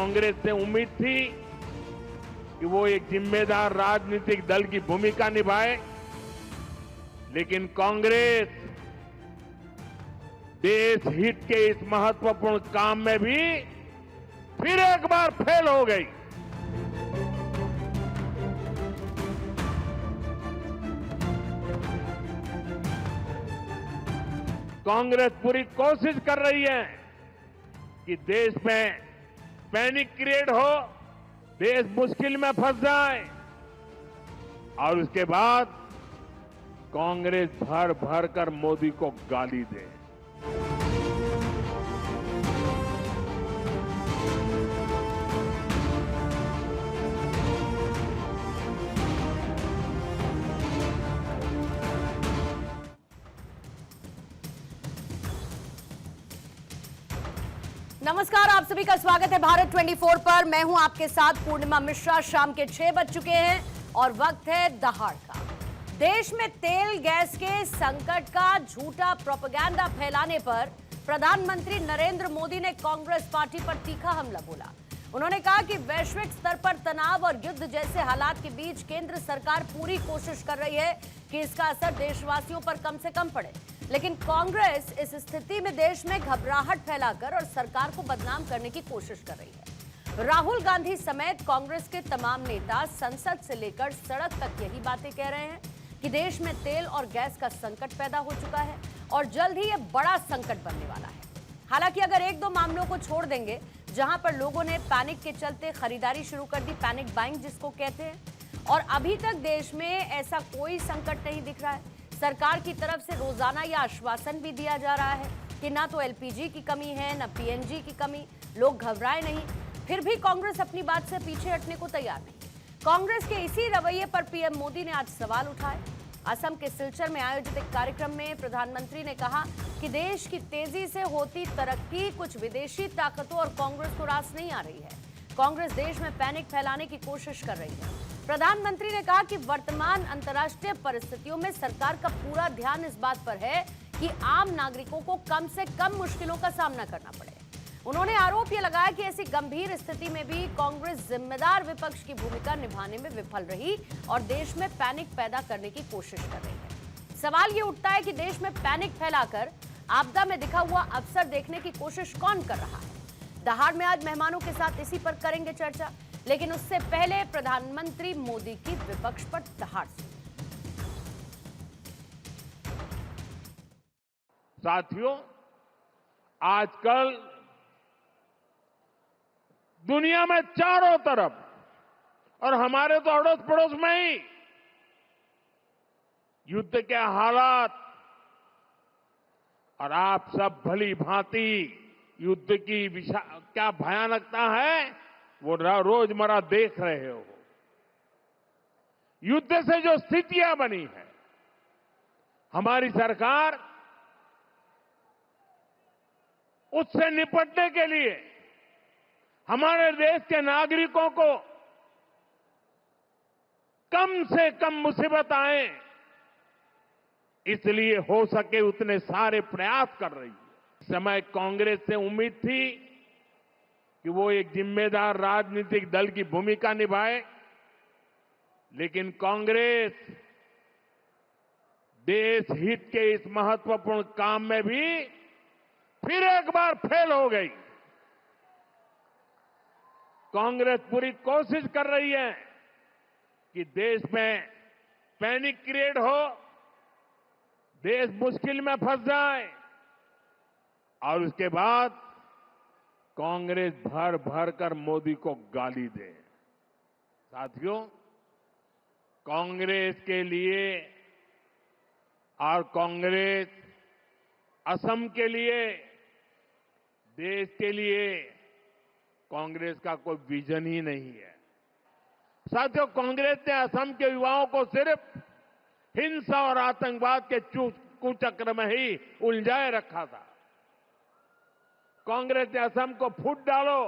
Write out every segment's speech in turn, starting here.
कांग्रेस से उम्मीद थी कि वो एक जिम्मेदार राजनीतिक दल की भूमिका निभाए, लेकिन कांग्रेस देश हित के इस महत्वपूर्ण काम में भी फिर एक बार फेल हो गई। कांग्रेस पूरी कोशिश कर रही है कि देश में पैनिक क्रिएट हो, देश मुश्किल में फंस जाए और उसके बाद कांग्रेस भर भर कर मोदी को गाली दे। नमस्कार, आप सभी का स्वागत है भारत 24 पर। मैं हूं आपके साथ पूर्णिमा मिश्रा। शाम के 6 बज चुके हैं और वक्त है दहाड़ का। देश में तेल गैस के संकट का झूठा प्रोपेगेंडा फैलाने पर प्रधानमंत्री नरेंद्र मोदी ने कांग्रेस पार्टी पर तीखा हमला बोला। उन्होंने कहा कि वैश्विक स्तर पर तनाव और युद्ध जैसे हालात के बीच केंद्र सरकार पूरी कोशिश कर रही है कि इसका असर देशवासियों पर कम से कम पड़े, लेकिन कांग्रेस इस स्थिति में देश में घबराहट फैलाकर और सरकार को बदनाम करने की कोशिश कर रही है। राहुल गांधी समेत कांग्रेस के तमाम नेता संसद से लेकर सड़क तक यही बातें कह रहे हैं कि देश में तेल और गैस का संकट पैदा हो चुका है और जल्द ही यह बड़ा संकट बनने वाला है। हालांकि अगर एक दो मामलों को छोड़ देंगे जहां पर लोगों ने पैनिक के चलते खरीदारी शुरू कर दी, पैनिक बाइंग जिसको कहते हैं, और अभी तक देश में ऐसा कोई संकट नहीं दिख रहा है। सरकार की तरफ से रोजाना यह आश्वासन भी दिया जा रहा है कि ना तो एलपीजी की कमी है, ना पीएनजी की कमी, लोग घबराए नहीं। फिर भी कांग्रेस अपनी बात से पीछे हटने को तैयार नहीं। कांग्रेस के इसी रवैये पर पीएम मोदी ने आज सवाल उठाए। असम के सिलचर में आयोजित एक कार्यक्रम में प्रधानमंत्री ने कहा कि देश की तेजी से होती तरक्की कुछ विदेशी ताकतों और कांग्रेस को रास नहीं आ रही है। कांग्रेस देश में पैनिक फैलाने की कोशिश कर रही है। प्रधानमंत्री ने कहा कि वर्तमान अंतर्राष्ट्रीय परिस्थितियों में सरकार का पूरा ध्यान इस बात पर है कि आम नागरिकों को कम से कम मुश्किलों का सामना करना पड़े। उन्होंने आरोप यह लगाया कि ऐसी गंभीर स्थिति में भी कांग्रेस जिम्मेदार विपक्ष की भूमिका निभाने में विफल रही और देश में पैनिक पैदा करने की कोशिश कर रही है। सवाल ये उठता है कि देश में पैनिक फैलाकर आपदा में दिखा हुआ अवसर देखने की कोशिश कौन कर रहा है। दहाड़ में आज मेहमानों के साथ इसी पर करेंगे चर्चा, लेकिन उससे पहले प्रधानमंत्री मोदी की विपक्ष पर दहाड़ सुनिए। साथियों, आजकल दुनिया में चारों तरफ और हमारे तो अड़ोस पड़ोस में ही युद्ध के हालात, और आप सब भली भांति युद्ध की क्या भयानकता है वो रोजमर्रा देख रहे हो। युद्ध से जो स्थितियां बनी है, हमारी सरकार उससे निपटने के लिए हमारे देश के नागरिकों को कम से कम मुसीबत आए, इसलिए हो सके उतने सारे प्रयास कर रही है। इस समय कांग्रेस से उम्मीद थी कि वो एक जिम्मेदार राजनीतिक दल की भूमिका निभाए, लेकिन कांग्रेस देश हित के इस महत्वपूर्ण काम में भी फिर एक बार फेल हो गई। कांग्रेस पूरी कोशिश कर रही है कि देश में पैनिक क्रिएट हो, देश मुश्किल में फंस जाए और उसके बाद कांग्रेस भर भर कर मोदी को गाली दे। साथियों, कांग्रेस के लिए और कांग्रेस असम के लिए, देश के लिए कांग्रेस का कोई विजन ही नहीं है। साथियों, कांग्रेस ने असम के युवाओं को सिर्फ हिंसा और आतंकवाद के कुचक्र में ही उलझाए रखा था। कांग्रेस ने असम को फूट डालो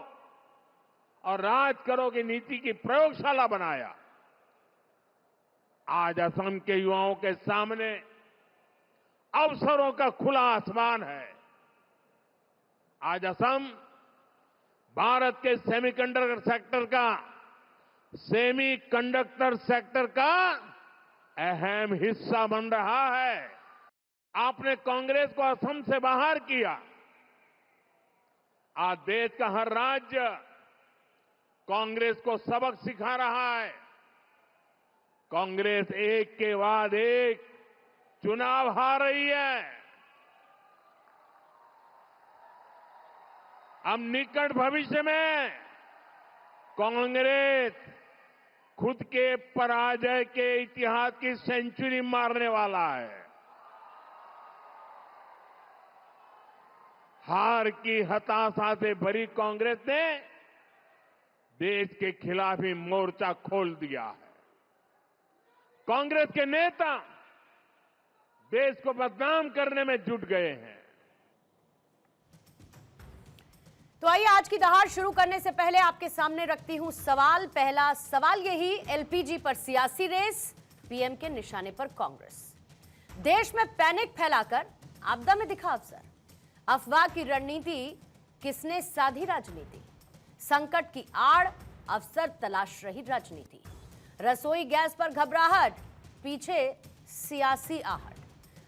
और राज करो की नीति की प्रयोगशाला बनाया। आज असम के युवाओं के सामने अवसरों का खुला आसमान है। आज असम भारत के सेमीकंडक्टर सेक्टर का अहम हिस्सा बन रहा है। आपने कांग्रेस को असम से बाहर किया। आज देश का हर राज्य कांग्रेस को सबक सिखा रहा है। कांग्रेस एक के बाद एक चुनाव हार रही है। अब निकट भविष्य में कांग्रेस खुद के पराजय के इतिहास की सेंचुरी मारने वाला है। हार की हताशा से भरी कांग्रेस ने देश के खिलाफ ही मोर्चा खोल दिया है। कांग्रेस के नेता देश को बदनाम करने में जुट गए हैं। तो आइए आज की दहाड़ शुरू करने से पहले आपके सामने रखती हूं सवाल। पहला सवाल यही, एलपीजी पर सियासी रेस, पीएम के निशाने पर कांग्रेस। देश में पैनिक फैलाकर आपदा में दिखा अवसर। अफवाह की रणनीति किसने साधी राजनीति। संकट की आड़ अवसर तलाश रही राजनीति। रसोई गैस पर घबराहट, पीछे सियासी आहट।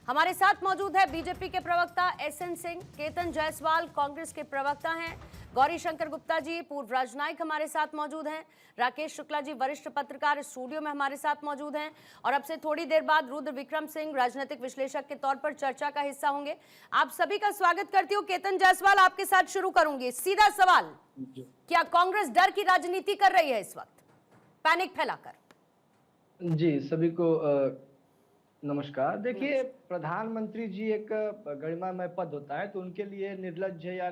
हमारे साथ मौजूद है बीजेपी के प्रवक्ता एसएन सिंह, केतन जायसवाल कांग्रेस के प्रवक्ता हैं, गौरी शंकर गुप्ता जी पूर्व राजनायिक हमारे साथ मौजूद हैं, राकेश शुक्ला जी वरिष्ठ पत्रकार स्टूडियो में हमारे साथ मौजूद हैं, और अब से थोड़ी देर बाद रुद्र विक्रम सिंह राजनीतिक विश्लेषक के तौर पर चर्चा का हिस्सा होंगे। आप सभी का स्वागत करती हूँ। केतन जायसवाल, आपके साथ शुरू करूंगी। सीधा सवाल, क्या कांग्रेस डर की राजनीति कर रही है इस वक्त, पैनिक फैलाकर? जी, सभी को नमस्कार। देखिए, प्रधानमंत्री जी एक गरिमामय पद होता है, तो उनके लिए निर्लज्ज या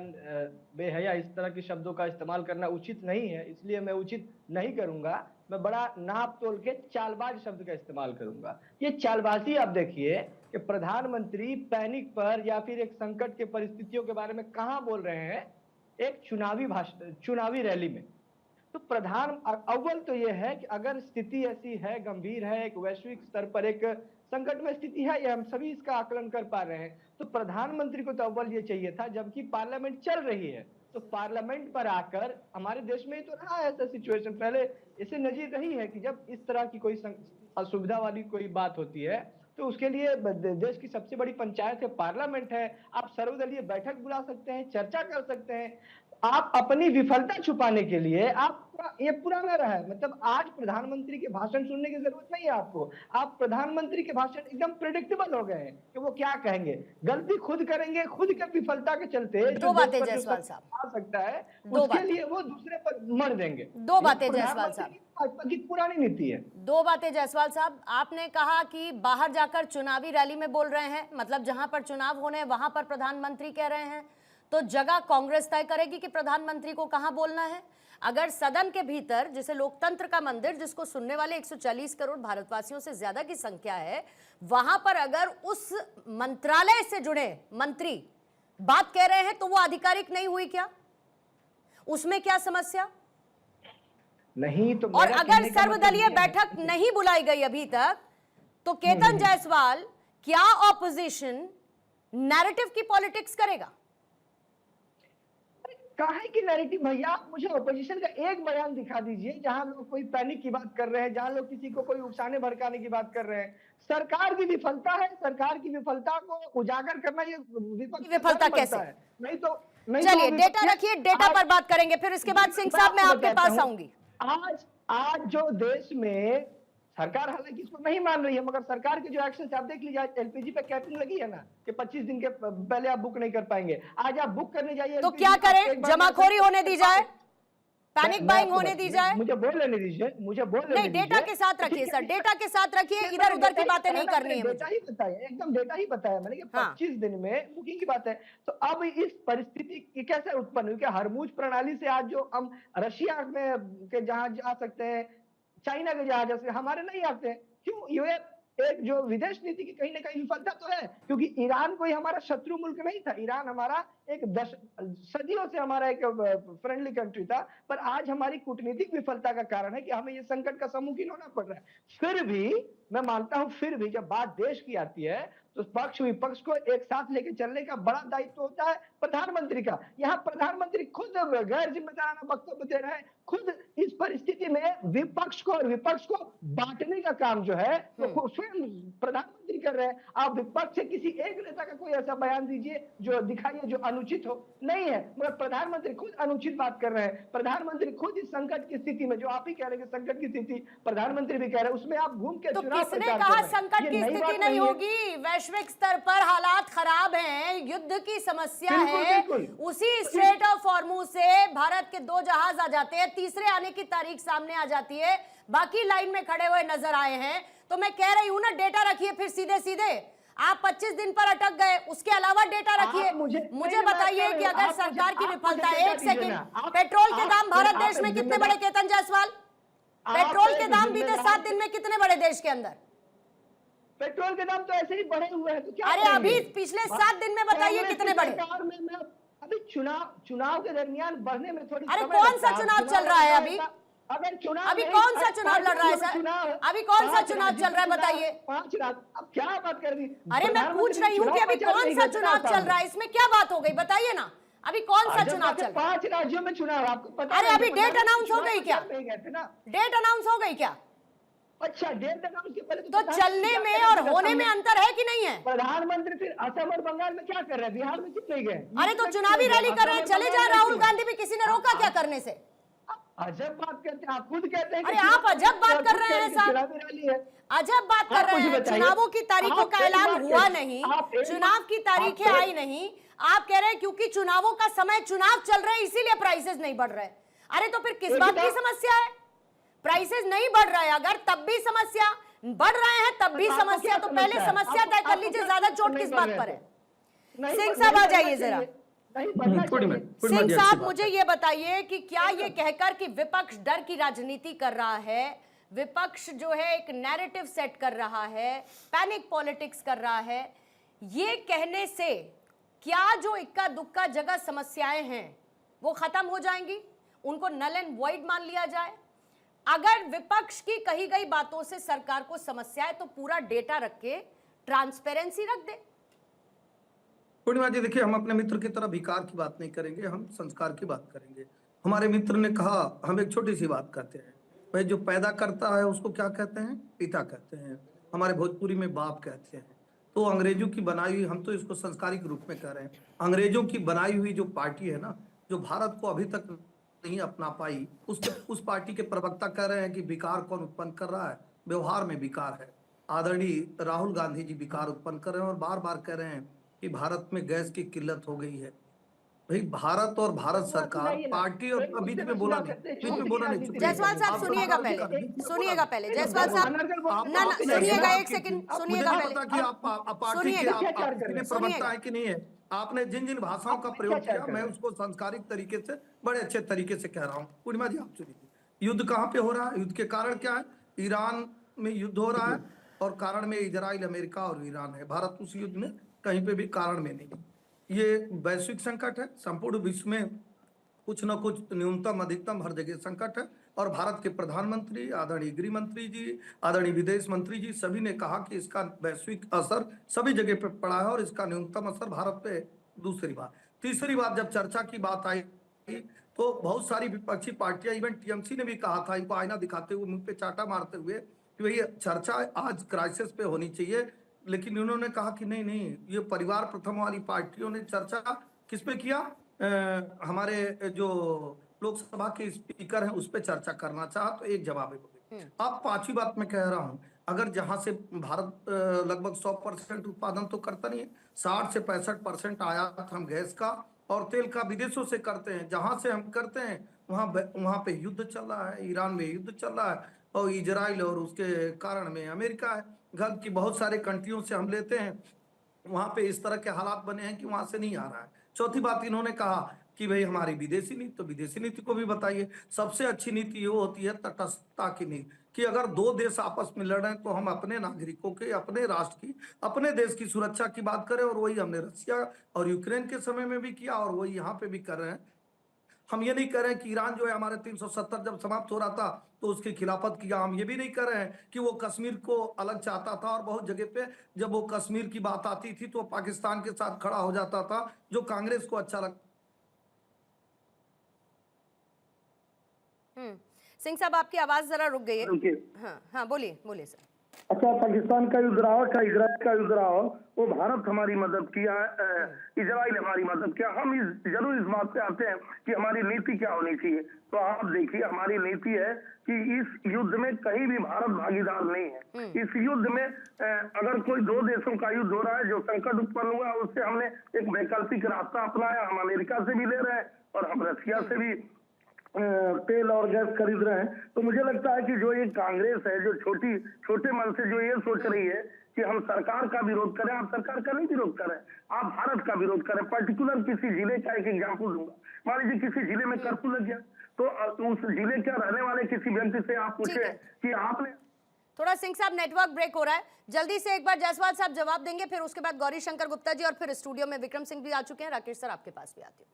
बेहया इस तरह के शब्दों का इस्तेमाल करना उचित नहीं है, इसलिए मैं उचित नहीं करूंगा। मैं बड़ा नाप तोल के चालबाज शब्द का इस्तेमाल करूंगा। ये चालबाजी आप देखिए कि प्रधानमंत्री पैनिक पर या फिर एक संकट के परिस्थितियों के बारे में कहाँ बोल रहे हैं, एक चुनावी भाषण, चुनावी रैली में। तो अव्वल तो यह है कि अगर स्थिति ऐसी है, गंभीर है, एक वैश्विक स्तर पर एक संकट में स्थिति है, ये हम सभी इसका आकलन कर पा रहे हैं, तो प्रधानमंत्री को तो अव्वल ये चाहिए था, जबकि पार्लियामेंट चल रही है, तो पार्लियामेंट पर आकर, हमारे देश में ही तो रहा ऐसा सिचुएशन, पहले इसे नजीर रही है कि जब इस तरह की कोई असुविधा वाली कोई बात होती है तो उसके लिए देश की सबसे बड़ी पंचायत है, पार्लियामेंट है। आप सर्वदलीय बैठक बुला सकते हैं, चर्चा कर सकते हैं। आप अपनी विफलता छुपाने के लिए ये पुराना रहा है, मतलब आज प्रधानमंत्री के भाषण सुनने की जरूरत नहीं है आपको। आप प्रधानमंत्री के भाषण एकदम प्रेडिक्टेबल हो गए हैं कि वो क्या कहेंगे, गलती खुद करेंगे, खुद के विफलता के चलते दो बातें जायसवाल साहब आ सकता है, उसके लिए वो दूसरे पर मर देंगे। दो बातें जायसवाल साहब, भाजपा की पुरानी नीति है। दो बातें जायसवाल साहब, आपने कहा कि बाहर जाकर चुनावी रैली में बोल रहे हैं, मतलब जहां पर चुनाव होने हैं वहां पर प्रधानमंत्री कह रहे हैं, तो जगह कांग्रेस तय करेगी कि प्रधानमंत्री को कहां बोलना है। अगर सदन के भीतर, जिसे लोकतंत्र का मंदिर, जिसको सुनने वाले 140 करोड़ भारतवासियों से ज्यादा की संख्या है, वहां पर अगर उस मंत्रालय से जुड़े मंत्री बात कह रहे हैं तो वो आधिकारिक नहीं हुई क्या? उसमें क्या समस्या? नहीं तो, और अगर सर्वदलीय बैठक नहीं बुलाई गई अभी तक, तो केतन जायसवाल, क्या ऑपोजिशन नैरेटिव की पॉलिटिक्स करेगा? काहे की नैरेटिव भैया? आप मुझे ऑपोजिशन का एक बयान दिखा दीजिए जहां लोग कोई पैनिक की बात कर रहे हैं, जहां लोग किसी को कोई उकसाने भड़काने की बात कर रहे हैं। सरकार की विफलता है, सरकार की विफलता को उजागर करना ये विफलता कैसे है? नहीं तो चलिए डेटा रखिए, डेटा पर बात करेंगे, फिर इसके बाद सिंह साहब मैं आपके पास आऊंगी। आज जो देश में सरकार हालांकि इसको नहीं मान रही है, मगर सरकार के जो एक्शन आप देख लीजिए, एलपीजी पे कैपिंग लगी है ना कि 25 दिन के पहले आप बुक नहीं कर पाएंगे। आज आप बुक करने जाइए तो क्या करें? जमाखोरी होने दी जाए, पैनिक बाइंग होने दी जाए? मुझे बोल लेने दीजिए, मुझे बोल लेने नहीं, डेटा के साथ रखिए सर, डेटा के साथ रखिए, इधर उधर की बातें नहीं करनी है। डेटा ही बताया, एकदम डेटा ही बताया मैंने कि 25 दिन में बुकिंग की बात है। तो अब इस परिस्थिति कैसे उत्पन्न हुई कि हरमुज प्रणाली से आज जो हम रशिया में के जहाज आ सकते हैं, चाइना के जहाज से हमारे नहीं आते हैं, क्यों? ये एक जो विदेश नीति की कहीं ना कहीं विफलता तो है, क्योंकि ईरान कोई हमारा शत्रु मुल्क नहीं था, ईरान हमारा एक सदियों से हमारा एक फ्रेंडली कंट्री था, पर आज हमारी कूटनीतिक विफलता का कारण है कि हमें ये संकट का सम्मुखीन होना पड़ रहा है। फिर भी मैं मानता हूं, फिर भी जब बात देश की आती है तो पक्ष विपक्ष को एक साथ लेके चलने का बड़ा दायित्व होता है प्रधानमंत्री का। यहाँ प्रधानमंत्री खुद गैर जिम्मेदाराना वक्तव्य दे रहे हैं, खुद इस परिस्थिति में विपक्ष को और विपक्ष को बांटने का काम जो है वो स्वयं प्रधानमंत्री कर रहे हैं। आप विपक्ष से किसी एक नेता का कोई ऐसा बयान दीजिए जो दिखाइए जो अनुचित हो, नहीं है, मगर प्रधानमंत्री खुद अनुचित बात कर रहे हैं। प्रधानमंत्री खुद इस संकट की स्थिति में, जो आप ही कह रहे हैं कि संकट की स्थिति प्रधानमंत्री भी कह रहे हैं, उसमें आप घूम के तो चुनाव किसने प्रचार कर कहा रहे हैं। संकट ये की नई स्थिति बात नहीं है। होगी? वैश्विक स्तर पर हालात खराब हैं, युद्ध की समस्या बिल्कुल, है। बिल्कुल। उसी स्ट्रेट ऑफ हॉर्मुज से भारत के 2 जहाज आ जाते हैं, तीसरे आने की तारीख सामने आ जाती है, बाकी लाइन में खड़े हुए नजर आए हैं। तो मैं कह रही हूं ना, डेटा रखिए फिर सीधे सीधे। आप 25 दिन पर अटक गए, उसके अलावा डेटा रखिए। मुझे बताइए कि अगर सरकार की विफलता, एक सेकंड, पेट्रोल के दाम भारत देश में कितने बड़े, केतन जायसवाल? पेट्रोल के दाम बीते 7 दिन में कितने बड़े देश के अंदर? पेट्रोल के दाम तो ऐसे ही बढ़े हुए हैं, तो क्या अरे अभी पिछले 7 दिन में बताइए कितने बड़े? अभी चुनाव के दरमियान बढ़ने में थोड़ी, अरे कौन सा चुनाव चल रहा है अभी? अगर चुनाव, अभी कौन सा चुनाव लड़ रहा है सर? अभी कौन सा चुनाव चल रहा है बताइए? 5 राज्य, अब क्या बात कर दी? अरे मैं पूछ रही हूँ कि अभी कौन सा चुनाव चल रहा है, इसमें क्या बात हो गई बताइए ना। अभी कौन सा चुनाव चल रहा है? 5 राज्यों में चुनाव, आपको पता है? अरे अभी डेट अनाउंस हो गई क्या? डेट अनाउंस हो गई क्या? अच्छा, डेट अनाउंस के पहले तो चलने में और होने में अंतर है कि नहीं है? प्रधानमंत्री फिर असम और बंगाल में क्या कर रहे हैं, बिहार में क्यों नहीं गए? अरे तो चुनावी रैली कर रहे हैं, चले जा। राहुल गांधी भी किसी ने रोका क्या करने से? अजब बात करते हैं, आप खुद कहते हैं। अरे आप अजब बात कर रहे हैं साहब, अजब बात कर रहे हैं। चुनावों की तारीखों का ऐलान हुआ नहीं, चुनाव की तारीखें आई नहीं, आप कह रहे हैं क्योंकि चुनावों का समय, चुनाव चल रहे हैं इसीलिए प्राइसेस नहीं बढ़ रहे। अरे तो फिर किस बात की समस्या है? प्राइसेस नहीं बढ़ रहे अगर, तब भी समस्या, बढ़ रहे हैं तब भी समस्या। तो पहले समस्या तय कर लीजिए, ज्यादा चोट किस बात पर है? सिंह साहब आ जाइए जरा। सिंह साहब मुझे ये बताइए कि क्या ये कहकर कि विपक्ष डर की राजनीति कर रहा है, विपक्ष जो है एक नैरेटिव सेट कर रहा है, पैनिक पॉलिटिक्स कर रहा है, ये कहने से क्या जो इक्का दुक्का जगह समस्याएं हैं वो खत्म हो जाएंगी, उनको नल एंड वॉइड मान लिया जाए? अगर विपक्ष की कही गई बातों से सरकार को समस्या है तो पूरा डेटा रख के ट्रांसपेरेंसी रख दे। पूर्णिमा जी देखिए, हम अपने मित्र की तरह विकार की बात नहीं करेंगे, हम संस्कार की बात करेंगे। हमारे मित्र ने कहा, हम एक छोटी सी बात करते हैं भाई, जो पैदा करता है उसको क्या कहते हैं? पिता कहते हैं। हमारे भोजपुरी में बाप कहते हैं। तो अंग्रेजों की बनाई हुई, हम तो इसको संस्कारिक रूप में कह रहे हैं, अंग्रेजों की बनाई हुई जो पार्टी है ना, जो भारत को अभी तक नहीं अपना पाई, उस पार्टी के प्रवक्ता कह रहे हैं कि विकार कौन उत्पन्न कर रहा है? व्यवहार में विकार है। आदरणीय राहुल गांधी जी विकार उत्पन्न कर रहे हैं और बार बार कह रहे हैं कि भारत में गैस की किल्लत हो गई है। भाई भारत और भारत सरकार पार्टी और बीच में बोला नहीं। जायसवाल साहब सुनिएगा पहले जायसवाल साहब, ना सुनिएगा, एक सेकंड सुनिएगा पहले। कि आप पार्टी के प्रवक्ता है कि नहीं है? आपने जिन जिन भाषाओं का प्रयोग किया, मैं उसको संस्कारिक तरीके से, बड़े अच्छे तरीके से कह रहा हूँ। पूर्णिमा जी आप सुनिए, युद्ध कहाँ पे हो रहा है? युद्ध के कारण क्या है? ईरान में युद्ध हो रहा है और कारण में इजराइल, अमेरिका और ईरान है। भारत उस युद्ध में कहीं पे भी कारण में नहीं। ये वैश्विक संकट है, संपूर्ण विश्व में कुछ न कुछ न्यूनतम अधिकतम हर जगह संकट है। और भारत के प्रधानमंत्री, आदरणीय गृह मंत्री जी, आदरणीय विदेश मंत्री जी, सभी ने कहा कि इसका वैश्विक असर सभी जगह पे पड़ा है और इसका न्यूनतम असर भारत पे। दूसरी बात, तीसरी बात, जब चर्चा की बात आई तो बहुत सारी विपक्षी पार्टियां, इवन टीएमसी ने भी कहा था, इनको आईना दिखाते हुए, मुंह पे चाटा मारते हुए, कि भाई चर्चा आज क्राइसिस पे होनी चाहिए। लेकिन उन्होंने कहा कि नहीं, ये परिवार प्रथम वाली पार्टियों ने चर्चा किस पे किया? हमारे जो लोकसभा के स्पीकर हैं उस पे चर्चा करना चाहा, तो एक जवाब है। अब 5वीं बात मैं कह रहा हूं, अगर जहां से भारत लगभग 100% उत्पादन तो करता नहीं है, 60 से 65% आयात हम गैस का और तेल का विदेशों से करते हैं। जहां से हम करते हैं वहां पे युद्ध चल रहा है, ईरान में युद्ध चल रहा है और इजराइल और उसके कारण में अमेरिका है। गल्फ की बहुत सारे कंट्रियों से हम लेते हैं, वहां पे इस तरह के हालात बने हैं कि वहां से नहीं आ रहा है। चौथी बात इन्होंने कहा कि भाई हमारी विदेशी नीति, तो विदेशी नीति को भी बताइए। सबसे अच्छी नीति ये होती है तटस्थता की नीति, कि अगर 2 देश आपस में लड़ रहे हैं तो हम अपने नागरिकों के, अपने राष्ट्र की, अपने देश की सुरक्षा की बात करें। और वही हमने रशिया और यूक्रेन के समय में भी किया और वही यहाँ पे भी कर रहे हैं। हम ये नहीं कह रहे हैं कि ईरान जो है हमारे 370 जब समाप्त हो रहा था तो उसकी खिलाफत किया। हम ये भी नहीं कर रहे हैं कि वो कश्मीर को अलग चाहता था, और बहुत जगह पे जब वो कश्मीर की बात आती थी तो पाकिस्तान के साथ खड़ा हो जाता था, जो कांग्रेस को अच्छा लगता। सिंह साहब, आपकी आवाज जरा रुक गई है। हाँ, बोलिए बोलिए सर। अच्छा, पाकिस्तान का युद्ध रहा का इजराइल का युद्ध रहा, वो भारत हमारी मदद किया, इजराइल हमारी मदद किया। हम जरूर इस बात पे आते हैं कि हमारी नीति क्या होनी चाहिए। तो आप देखिए, हमारी नीति है कि इस युद्ध में कहीं भी भारत भागीदार नहीं है। इस युद्ध में अगर कोई दो देशों का युद्ध हो रहा है, जो संकट उत्पन्न हुआ, उससे हमने एक वैकल्पिक रास्ता अपनाया। हम अमेरिका से भी ले रहे हैं और हम रशिया से भी तेल और गैस खरीद रहे हैं। तो मुझे लगता है कि जो ये कांग्रेस है, जो छोटे मन से जो ये सोच रही है कि हम सरकार का विरोध करें, आप सरकार का नहीं विरोध करें, आप भारत का विरोध करें। पर्टिकुलर किसी जिले का एक एग्जाम्पल दूंगा। मान लीजिए किसी जिले में कर्फ्यू लग गया, तो उस जिले के रहने वाले किसी व्यक्ति से आप पूछे कि आपने, थोड़ा सिंह साहब नेटवर्क ब्रेक हो रहा है, जल्दी से एक बार जायसवाल साहब जवाब देंगे, फिर उसके बाद गौरी शंकर गुप्ता जी, और फिर स्टूडियो में विक्रम सिंह भी आ चुके हैं। राकेश सर, आपके पास भी आती हूँ।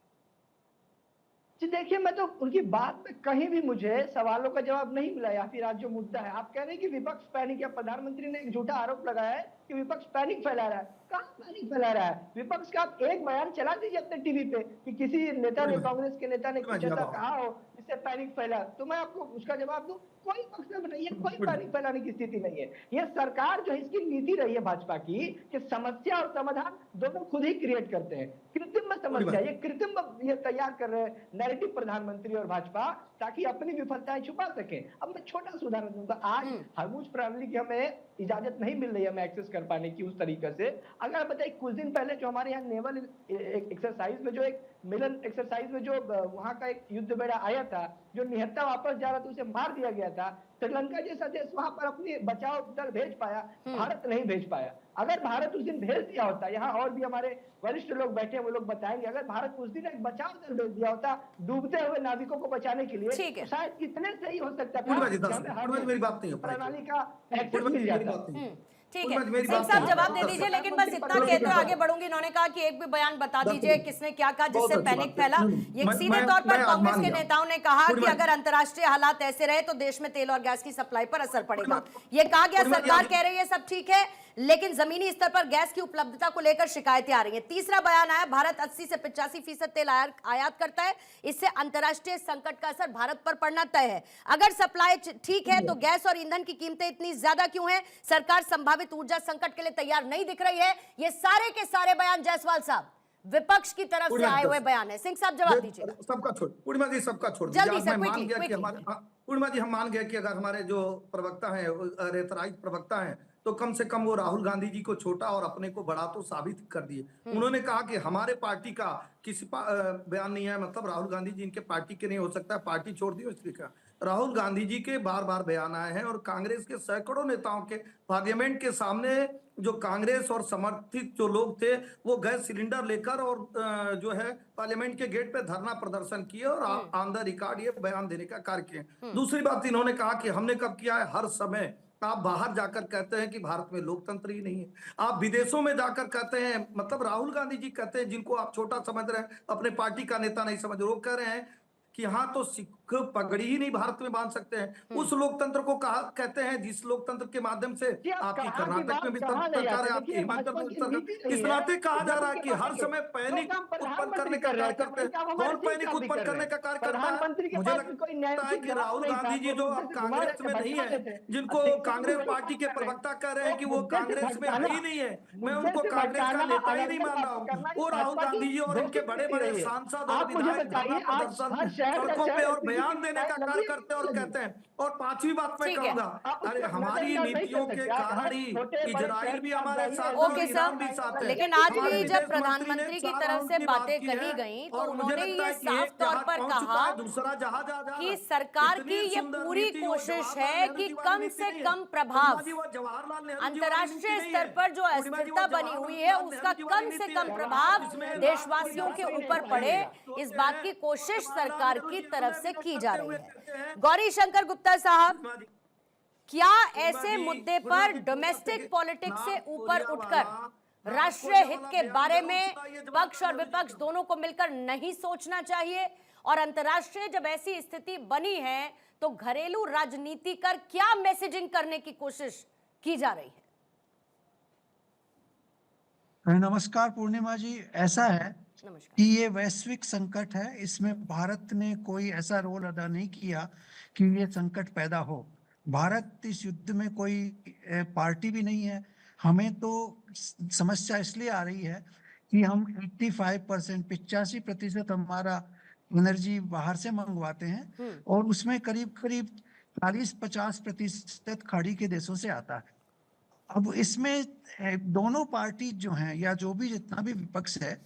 जी देखिए, मैं तो उनकी बात में कहीं भी मुझे सवालों का जवाब नहीं मिला, या फिर आज जो मुद्दा है, आप कह रहे हैं कि विपक्ष पैनिक, या प्रधानमंत्री ने एक झूठा आरोप लगाया है कि विपक्ष पैनिक फैला रहा है। कहाँ पैनिक फैला रहा है विपक्ष का? आप एक बयान चला दीजिए अपने टीवी पे कि किसी नेता ने, कांग्रेस के नेता ने कुछ ऐसा कहा हो जिससे पैनिक फैला, तो मैं आपको उसका जवाब दूं। कोई पक्ष में बताइए, कोई पैनिक फैलाने की स्थिति नहीं है। ये सरकार जो है, इसकी नीति रही है भाजपा की कि समस्या और समाधान दोनों खुद ही क्रिएट करते हैं। कृत्रिम समस्या, ये कृत्रिम ये तैयार कर रहे हैं नैरेटिव प्रधानमंत्री और भाजपा, ताकि अपनी विफलताएं छुपा सके। अब मैं छोटा सा उदाहरण दूंगा। आज हरमुज प्रणाली की हमें इजाजत नहीं मिल रही है हमें एक्सेस कर पाने की उस तरीके से। अगर बताइए, कुछ दिन पहले जो हमारे यहाँ नेवल एक्सरसाइज में, जो एक मिलन एक्सरसाइज में जो वहां का एक युद्ध बेड़ा आया था, जो निहत्था वापस जा रहा था, उसे मार दिया गया था। श्रीलंका जैसा देश वहां पर अपनी बचाव दल भेज पाया, भारत नहीं भेज पाया। अगर भारत उस दिन भेज दिया होता, यहाँ और भी हमारे वरिष्ठ लोग बैठे हैं, वो लोग बताएंगे, अगर भारत उस दिन एक बचाव दल भेज दिया होता डूबते हुए नाविकों को बचाने के लिए, तो शायद इतने से ही हो सकता था मेरी बात नहीं, प्रणाली का एक्सेस मिल जाता। ठीक है, सिंह साहब जवाब दे दीजिए, लेकिन बस इतना कहते हुए आगे बढ़ूंगी। इन्होंने कहा कि एक भी बयान बता दीजिए किसने क्या कहा जिससे पैनिक फैला। ये सीधे तौर पर कांग्रेस के नेताओं ने कहा कि अगर अंतर्राष्ट्रीय हालात ऐसे रहे तो देश में तेल और गैस की सप्लाई पर असर पड़ेगा। ये कहा गया, सरकार कह रही है सब ठीक है, लेकिन जमीनी स्तर पर गैस की उपलब्धता को लेकर शिकायतें आ रही हैं। तीसरा बयान आया, भारत 80 से 85% तेल आयात करता है, इससे अंतर्राष्ट्रीय संकट का असर भारत पर पड़ना तय है। अगर सप्लाई ठीक है तो गैस और ईंधन की कीमतें इतनी ज्यादा क्यों हैं? सरकार संभावित ऊर्जा संकट के लिए तैयार नहीं दिख रही है। ये सारे के सारे बयान जायसवाल साहब विपक्ष की तरफ से आए हुए बयान है। सिंह साहब जवाब दीजिए। सबका छोड़, पूर्णिमा जी सबका छोड़ जल्दी से, पूर्णिमा जी हम मान गए कि अगर हमारे जो प्रवक्ता हैं, रेतराइट प्रवक्ता हैं, तो कम से कम वो राहुल गांधी जी को छोटा और अपने को बड़ा तो साबित कर दिए। उन्होंने कहा कि हमारे पार्टी का किसी बयान नहीं है, मतलब राहुल गांधी जी इनके पार्टी के नहीं हो सकता, पार्टी छोड़ दी इसलिए क्या। राहुल गांधी जी के बार बार बयान आए हैं, और कांग्रेस के सैकड़ों नेताओं के पार्लियामेंट के सामने जो कांग्रेस और समर्थित जो लोग थे, वो गैस सिलेंडर लेकर और जो है पार्लियामेंट के गेट पे धरना प्रदर्शन किए और ऑन द रिकॉर्ड ये बयान देने का कार्य किए। दूसरी बात इन्होंने कहा कि हमने कब किया है, हर समय आप बाहर जाकर कहते हैं कि भारत में लोकतंत्र ही नहीं है, आप विदेशों में जाकर कहते हैं, मतलब राहुल गांधी जी कहते हैं, जिनको आप छोटा समझ रहे हैं, अपने पार्टी का नेता नहीं समझ रहे, वो कह रहे हैं कि यहाँ तो सिख पगड़ी ही नहीं भारत में बांध सकते हैं। उस लोकतंत्र को कहते हैं जिस लोकतंत्र के माध्यम से आपकी कर्नाटक में भी सरकार है, आपकी हिमाचल में सरकार। इस नाते कहा जा रहा है कि हर समय पैनिक उत्पन्न करने का कार्य करते हैं। कौन पैनिक उत्पन्न करने का कार्य करता है? मुझे लगता है कि राहुल गांधी जी जो अब कांग्रेस में नहीं है, जिनको कांग्रेस पार्टी के प्रवक्ता कह रहे हैं कि वो कांग्रेस में ही नहीं है, मैं उनको कांग्रेस का नेता ही नहीं मान रहा हूँ। वो राहुल गांधी जी और उनके बड़े बड़े सांसद और विधायक सड़कों पे और बयान देने का कार्य करते और कहते हैं। और पांचवी बात मैं कहूंगा, अरे हमारी नीतियों के कारण ही इजराइल भी हमारे साथ ओके सर, लेकिन आज भी जब प्रधानमंत्री की तरफ से बातें कही गई तो उन्होंने ये साफ तौर पर कहा कि सरकार की ये पूरी कोशिश है कि कम से कम प्रभाव अंतर्राष्ट्रीय स्तर पर जो अस्थिरता बनी हुई है उसका कम से कम प्रभाव देशवासियों के ऊपर पड़े, इस बात की कोशिश सरकार की तरफ से की जा रही है। गौरी शंकर गुप्ता साहब, क्या ऐसे मुद्दे पर डोमेस्टिक पॉलिटिक्स से ऊपर उठकर राष्ट्रीय हित के बारे में पक्ष और विपक्ष दोनों को मिलकर नहीं सोचना चाहिए? और अंतर्राष्ट्रीय जब ऐसी स्थिति बनी है तो घरेलू राजनीति कर क्या मैसेजिंग करने की कोशिश की जा रही है? नमस्कार पूर्णिमा जी। ऐसा है नमस्कार। कि ये वैश्विक संकट है, इसमें भारत ने कोई ऐसा रोल अदा नहीं किया कि ये संकट पैदा हो। भारत इस युद्ध में कोई पार्टी भी नहीं है। हमें तो समस्या इसलिए आ रही है कि हम 85% हमारा एनर्जी बाहर से मंगवाते हैं और उसमें करीब करीब 40-50% खाड़ी के देशों से आता है। अब इसमें दोनों पार्टी जो हैं या जो भी जितना भी विपक्ष है,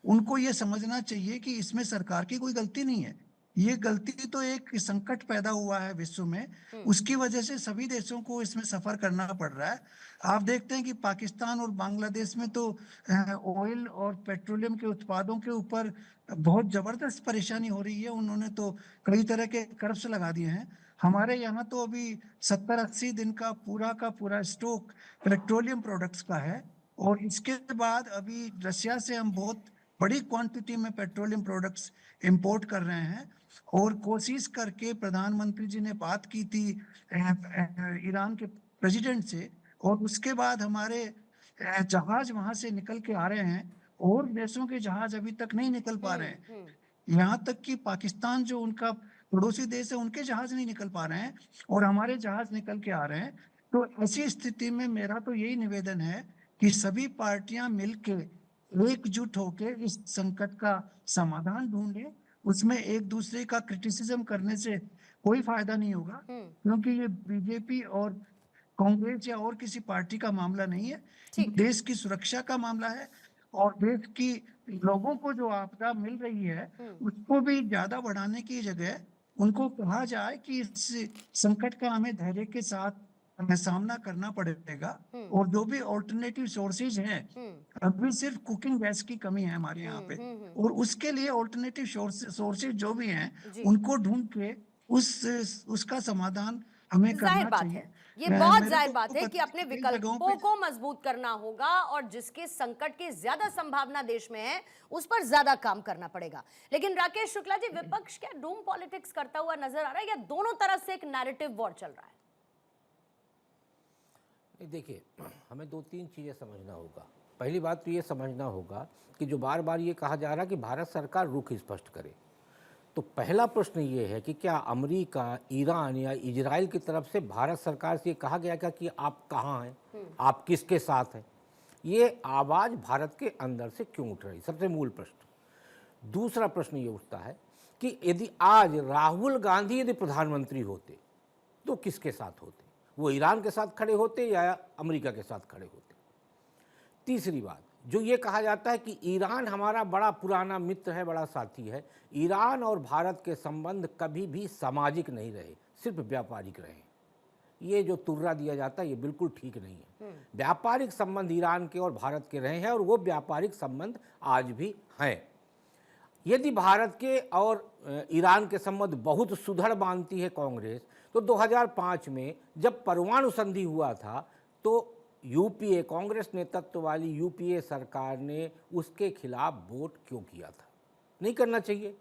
उनको ये समझना चाहिए कि इसमें सरकार की कोई गलती नहीं है। ये गलती तो एक संकट पैदा हुआ है विश्व में, उसकी वजह से सभी देशों को इसमें सफर करना पड़ रहा है। आप देखते हैं कि पाकिस्तान और बांग्लादेश में तो ऑयल और पेट्रोलियम के उत्पादों के ऊपर बहुत जबरदस्त परेशानी हो रही है। उन्होंने तो कई तरह के कर्फ्स लगा दिए हैं। हमारे यहाँ तो अभी 70-80 दिन का पूरा स्टॉक पेट्रोलियम प्रोडक्ट्स का है और इसके बाद अभी रशिया से हम बहुत बड़ी क्वांटिटी में पेट्रोलियम प्रोडक्ट्स इंपोर्ट कर रहे हैं और कोशिश करके प्रधानमंत्री जी ने बात की थी ईरान के प्रेसिडेंट से और उसके बाद हमारे जहाज वहां से निकल के आ रहे हैं और देशों के जहाज अभी तक नहीं निकल पा रहे हैं। यहाँ तक कि पाकिस्तान जो उनका पड़ोसी देश है, उनके जहाज नहीं निकल पा रहे हैं और हमारे जहाज निकल के आ रहे हैं। तो ऐसी स्थिति में मेरा तो यही निवेदन है कि सभी पार्टियां मिलके एकजुट होकर इस संकट का समाधान ढूंढे। उसमें एक दूसरे का क्रिटिसिज्म करने से कोई फायदा नहीं होगा, क्योंकि ये बीजेपी और कांग्रेस या और किसी पार्टी का मामला नहीं है, देश की सुरक्षा का मामला है और देश की लोगों को जो आपदा मिल रही है उसको भी ज्यादा बढ़ाने की जगह उनको कहा जाए कि इस संकट का हमें धैर्य के साथ हमें सामना करना पड़ेगा और जो भी ऑल्टरनेटिव सोर्सेज हैं, अभी सिर्फ कुकिंग गैस की कमी है हमारे यहाँ पे और उसके लिए ऑल्टरनेटिव सोर्सेज जो भी हैं उनको ढूंढ के उसका समाधान हमें करना चाहिए। ये बहुत जाहिर बात है कि अपने विकल्पों को मजबूत करना होगा और जिसके संकट की ज्यादा संभावना देश में है उस पर ज्यादा काम करना पड़ेगा। लेकिन राकेश शुक्ला जी, विपक्ष क्या डूम पॉलिटिक्स करता हुआ नजर आ रहा है या दोनों तरफ से एक नैरेटिव वॉर चल रहा है? देखिए, हमें 2-3 चीजें समझना होगा। पहली बात तो ये समझना होगा कि जो बार बार ये कहा जा रहा है कि भारत सरकार रुख स्पष्ट करे, तो पहला प्रश्न ये है कि क्या अमेरिका, ईरान या इजराइल की तरफ से भारत सरकार से ये कहा गया क्या कि आप कहाँ हैं, आप किसके साथ हैं? ये आवाज़ भारत के अंदर से क्यों उठ रही, सबसे मूल प्रश्न। दूसरा प्रश्न ये उठता है कि यदि आज राहुल गांधी यदि प्रधानमंत्री होते तो किसके साथ होते? वो ईरान के साथ खड़े होते या अमेरिका के साथ खड़े होते? तीसरी बात, जो ये कहा जाता है कि ईरान हमारा बड़ा पुराना मित्र है, बड़ा साथी है, ईरान और भारत के संबंध कभी भी सामाजिक नहीं रहे, सिर्फ व्यापारिक रहे। ये जो तुर्रा दिया जाता है ये बिल्कुल ठीक नहीं है। व्यापारिक संबंध ईरान के और भारत के रहे हैं और वो व्यापारिक संबंध आज भी हैं। यदि भारत के और ईरान के संबंध बहुत सुदृढ़ मानती है कांग्रेस, तो 2005 में जब परमाणु संधि हुआ था तो यूपीए, कांग्रेस नेतृत्व वाली यूपीए सरकार ने उसके खिलाफ वोट क्यों किया था? नहीं करना चाहिए।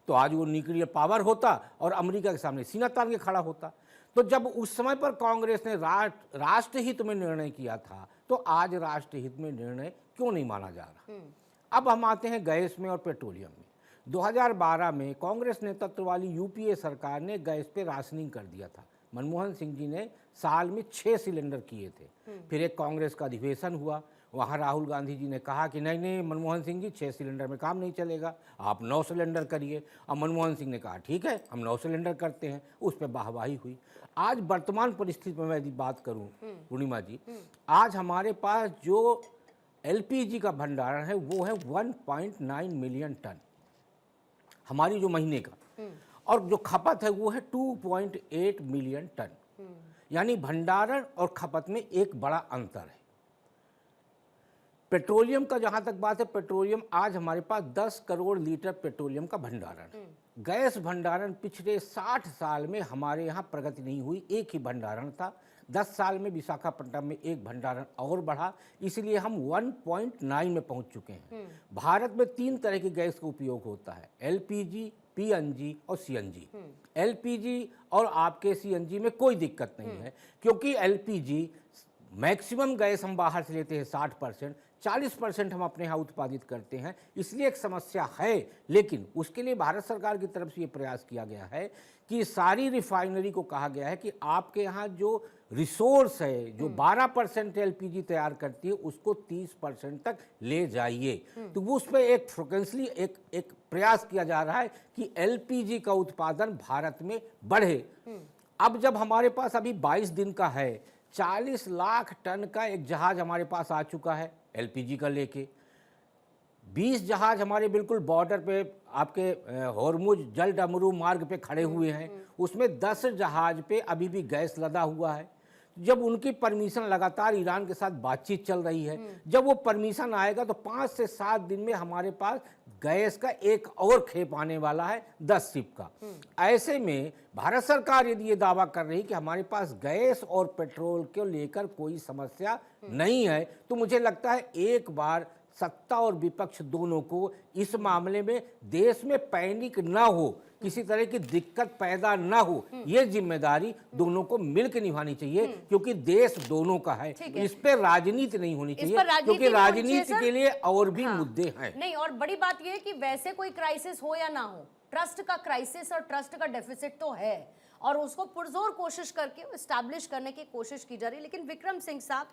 तो आज वो न्यूक्लियर पावर होता और अमेरिका के सामने सीना तान के खड़ा होता। तो जब उस समय पर कांग्रेस ने राष्ट्रहित में निर्णय किया था, तो आज राष्ट्रहित में निर्णय क्यों नहीं माना जा रहा? अब हम आते हैं गैस में और पेट्रोलियम में। 2012 में कांग्रेस नेतृत्व वाली यूपीए सरकार ने गैस पे राशनिंग कर दिया था। मनमोहन सिंह जी ने साल में 6 सिलेंडर किए थे। फिर एक कांग्रेस का अधिवेशन हुआ, वहाँ राहुल गांधी जी ने कहा कि नहीं मनमोहन सिंह जी, 6 सिलेंडर में काम नहीं चलेगा, आप 9 सिलेंडर करिए। अब मनमोहन सिंह ने कहा ठीक है, हम 9 सिलेंडर करते हैं। उस पर वाहवाही हुई। आज वर्तमान परिस्थिति में मैं यदि बात करूँ पूर्णिमा जी, आज हमारे पास जो एलपीजी का भंडारण है वो है 1.9 मिलियन टन हमारी जो महीने का, और जो खपत है वो है 2.8 मिलियन टन। यानी भंडारण और खपत में एक बड़ा अंतर है। पेट्रोलियम का जहां तक बात है, पेट्रोलियम आज हमारे पास 10 करोड़ लीटर पेट्रोलियम का भंडारण है। गैस भंडारण पिछले 60 साल में हमारे यहाँ प्रगति नहीं हुई, एक ही भंडारण था। 10 साल में विशाखापट्टनम में एक भंडारण और बढ़ा, इसलिए हम 1.9 में पहुंच चुके हैं। भारत में 3 तरह की गैस का उपयोग होता है, एलपीजी, पीएनजी और सीएनजी। एलपीजी और आपके सीएनजी में कोई दिक्कत नहीं है, क्योंकि एलपीजी मैक्सिमम गैस हम बाहर से लेते हैं 60%, 40% हम अपने यहाँ उत्पादित करते हैं, इसलिए एक समस्या है। लेकिन उसके लिए भारत सरकार की तरफ से ये प्रयास किया गया है कि सारी रिफाइनरी को कहा गया है कि आपके यहाँ जो रिसोर्स है, जो 12% एलपीजी तैयार करती है, उसको 30% तक ले जाइए। तो वो उस पर एक फ्रिक्वेंसली एक प्रयास किया जा रहा है कि एलपीजी का उत्पादन भारत में बढ़े। अब जब हमारे पास अभी 22 दिन का है, 40 लाख टन का एक जहाज हमारे पास आ चुका है एलपीजी का लेके। 20 जहाज हमारे बिल्कुल बॉर्डर पे आपके होर्मुज जल डमरू मार्ग पे खड़े हुए हैं, उसमें 10 जहाज पे अभी भी गैस लदा हुआ है। जब उनकी परमिशन, लगातार ईरान के साथ बातचीत चल रही है, जब वो परमिशन आएगा तो 5 से 7 दिन में हमारे पास गैस का एक और खेप आने वाला है 10 शिप का। ऐसे में भारत सरकार यदि ये दावा कर रही कि हमारे पास गैस और पेट्रोल को लेकर कोई समस्या नहीं है, तो मुझे लगता है एक बार सत्ता और विपक्ष दोनों को इस मामले में देश में पैनिक ना हो, किसी तरह की दिक्कत पैदा ना हो, ये जिम्मेदारी दोनों को मिलकर निभानी चाहिए, क्योंकि देश दोनों का है। इस पे राजनीति नहीं होनी चाहिए, क्योंकि राजनीति के लिए और भी मुद्दे हैं। नहीं, और बड़ी बात यह है कि वैसे कोई क्राइसिस हो या ना हो, ट्रस्ट का क्राइसिस और ट्रस्ट का डेफिसिट तो है, और उसको पुरजोर कोशिश करके स्टैब्लिश करने की कोशिश की जा रही है। लेकिन विक्रम सिंह साहब,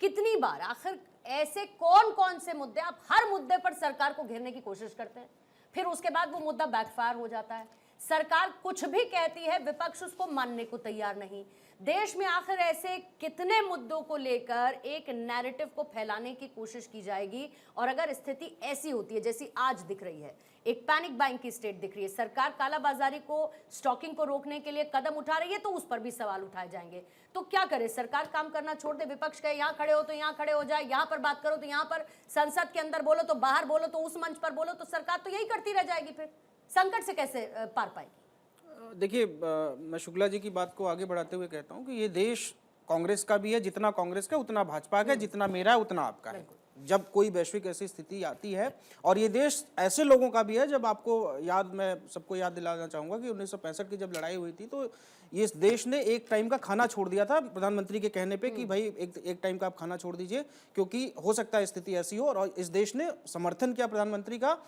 कितनी बार, आखिर ऐसे कौन कौन से मुद्दे, आप हर मुद्दे पर सरकार को घेरने की कोशिश करते हैं, फिर उसके बाद वो मुद्दा बैकफायर हो जाता है। सरकार कुछ भी कहती है, विपक्ष उसको मानने को तैयार नहीं। देश में आखिर ऐसे कितने मुद्दों को लेकर एक नैरेटिव को फैलाने की कोशिश की जाएगी, और अगर स्थिति ऐसी होती है जैसी आज दिख रही है, एक पैनिक बाइंग की स्टेट दिख रही है, सरकार कालाबाजारी को, स्टॉकिंग को रोकने के लिए कदम उठा रही है, तो उस पर भी सवाल उठाए जाएंगे। तो क्या करे सरकार? काम करना छोड़ दे, विपक्ष कहे यहाँ खड़े हो तो यहाँ खड़े हो जाए, यहाँ पर बात करो तो यहाँ पर, संसद के अंदर बोलो तो बाहर बोलो, तो उस मंच पर बोलो, तो सरकार तो यही करती रह जाएगी। फिर संकट से कैसे पार पाएगी? देखिए, मैं शुक्ला जी की बात को आगे बढ़ाते हुए कहता हूँ कि ये देश कांग्रेस का भी है, जितना कांग्रेस का उतना भाजपा का है, जितना मेरा है उतना आपका है। जब कोई वैश्विक ऐसी स्थिति आती है, और ये देश ऐसे लोगों का भी है, जब आपको याद, मैं सबको याद दिलाना चाहूँगा कि 1965 की जब लड़ाई हुई थी, तो ये देश ने एक टाइम का खाना छोड़ दिया था प्रधानमंत्री के कहने पे कि भाई एक टाइम का आप खाना छोड़ दीजिए, क्योंकि हो सकता है स्थिति ऐसी हो। और इस देश ने समर्थन किया प्रधानमंत्री का,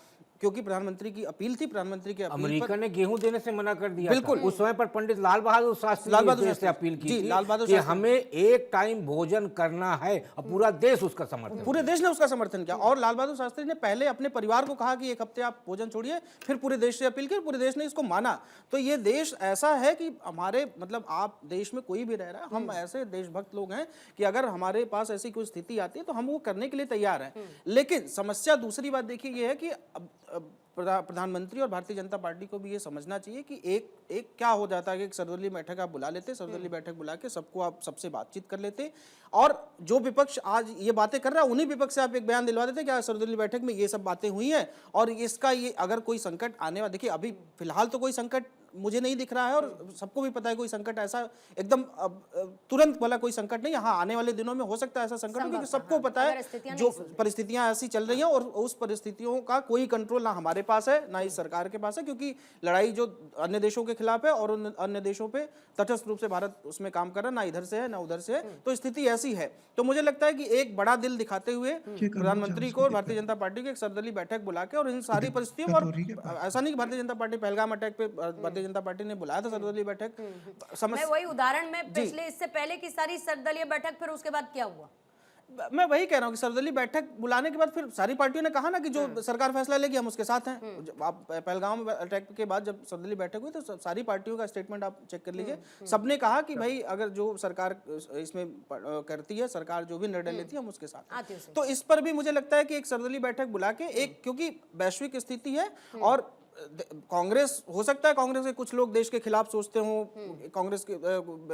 क्योंकि प्रधानमंत्री की अपील थी, प्रधानमंत्री की अपील अमेरिका ने गेहूं देने से मना कर दिया। बिल्कुल। उस समय पर पंडित लाल बहादुर शास्त्री ने से अपील की थी कि हमें एक टाइम भोजन करना है, और पूरा देश उसका समर्थन, पूरे देश ने उसका समर्थन किया। और लाल बहादुर शास्त्री ने पहले अपने परिवार को कहा कि एक हफ्ते आप भोजन छोड़िए, फिर पूरे देश से अपील की, पूरे देश ने इसको माना। तो ये देश ऐसा है कि हमारे, मतलब आप देश में कोई भी रह रहा है, हम ऐसे देशभक्त लोग हैं कि अगर हमारे पास ऐसी कोई स्थिति आती है तो हम वो करने के लिए तैयार हैं। लेकिन समस्या दूसरी बात देखिए ये है कि प्रधानमंत्री और भारतीय जनता पार्टी को भी ये समझना चाहिए कि एक क्या हो जाता है कि एक सर्वदलीय बैठक आप बुला लेते, सर्वदलीय बैठक बुला के सबको आप सबसे बातचीत कर लेते, और जो विपक्ष आज ये बातें कर रहा है उन्हीं विपक्ष से आप एक बयान दिलवा देते कि सर्वदलीय बैठक में ये सब बातें हुई हैं, और इसका ये अगर कोई संकट आने वाला, देखिए अभी फिलहाल तो कोई संकट मुझे नहीं दिख रहा है, और सबको भी पता है कोई संकट ऐसा एकदम तुरंत वाला कोई संकट नहीं। हाँ, आने वाले दिनों में हो सकता है ऐसा संकट, क्योंकि सबको पता है जो परिस्थितियां ऐसी चल रही हैं, और उस परिस्थितियों का कोई कंट्रोल ना हमारे पास है ना इस सरकार के पास है, क्योंकि लड़ाई जो अन्य देशों के खिलाफ है, और उन अन्य देशों पे तटस्थ रूप से भारत उसमें काम कर रहा है, ना इधर से है ना उधर से है। तो स्थिति ऐसी है। तो मुझे लगता है कि एक बड़ा दिल दिखाते हुए प्रधानमंत्री को और भारतीय जनता पार्टी को एक सर्वदलीय बैठक बुला के, और इन सारी परिस्थितियों, और ऐसा नहीं कि भारतीय जनता पार्टी पहलगाम अटैक पे भारतीय जनता पार्टी ने बुलाया था सर्वदलीय बैठक, मैं वही उदाहरण में पिछले, इससे पहले की सारी सर्वदलीय बैठक, फिर उसके बाद क्या हुआ? मैं वही कह रहा हूँ कि सर्वदलीय बैठक बुलाने के बाद फिर सारी पार्टियों ने कहा ना कि जो सरकार फैसला लेगी हम उसके साथ हैं। आप पहलगाम अटैक के बाद जब सर्वदलीय बैठक हुई तो सारी पार्टियों का स्टेटमेंट आप चेक कर लीजिए, सबने कहा कि भाई अगर जो सरकार इसमें करती है, सरकार जो भी निर्णय लेती है हम उसके साथ। तो इस पर भी मुझे लगता है कि एक सर्वदलीय बैठक बुला के, एक क्योंकि वैश्विक स्थिति है, और कांग्रेस, हो सकता है कांग्रेस के कुछ लोग देश के खिलाफ सोचते हो, कांग्रेस के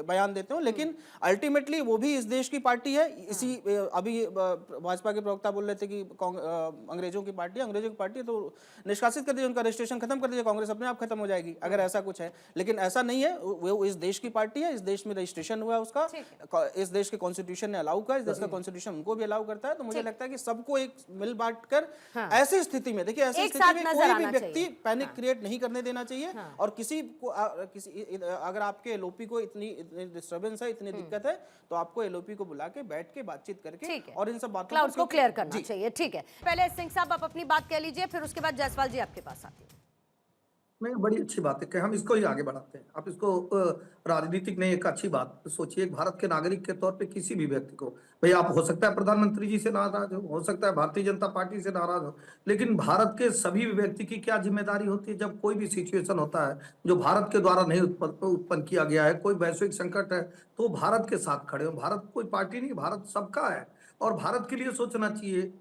बयान देते हो, लेकिन अल्टीमेटली वो भी इस देश की पार्टी है। इसी अभी भाजपा के प्रवक्ता बोल रहे थे कि अंग्रेजों की पार्टी है, तो निष्कासित कर दीजिए, उनका रजिस्ट्रेशन खत्म कर दीजिए, कांग्रेस अपने आप खत्म हो जाएगी अगर ऐसा कुछ है। लेकिन ऐसा नहीं है, वो इस देश की पार्टी है, इस देश में रजिस्ट्रेशन हुआ है उसका, इस देश के कॉन्स्टिट्यूशन ने अलाउ किया, इस देश का कॉन्स्टिट्यूशन उनको भी अलाउ करता है। तो मुझे लगता है कि सबको एक मिल बांट कर ऐसी स्थिति में, देखिए ऐसी स्थिति में कोई भी व्यक्ति पैनिक क्रिएट नहीं करने देना चाहिए। और किसी को अगर आपके एलओपी को इतनी डिस्टर्बेंस है, इतनी दिक्कत है, तो आपको एलओपी को बुला के बैठ के बातचीत करके और इन सब बातों क्लाउड्स को क्लियर करना चाहिए। ठीक है, पहले सिंह साहब आप अपनी बात कह लीजिए, फिर उसके बाद जायसवाल जी आपके पास आती है। नहीं, बड़ी अच्छी बात है कि हम इसको ही आगे बढ़ाते हैं। आप इसको राजनीतिक नहीं, एक अच्छी बात सोचिए। भारत के नागरिक के तौर पे किसी भी व्यक्ति को, भाई आप हो सकता है प्रधानमंत्री जी से नाराज हो सकता है भारतीय जनता पार्टी से नाराज हो, लेकिन भारत के सभी व्यक्ति की क्या जिम्मेदारी होती है जब कोई भी सिचुएशन होता है जो भारत के द्वारा नहीं उत्पन्न किया गया है, कोई वैश्विक संकट है, तो भारत के साथ खड़े हो। भारत कोई पार्टी नहीं, भारत सबका है और भारत के लिए सोचना चाहिए।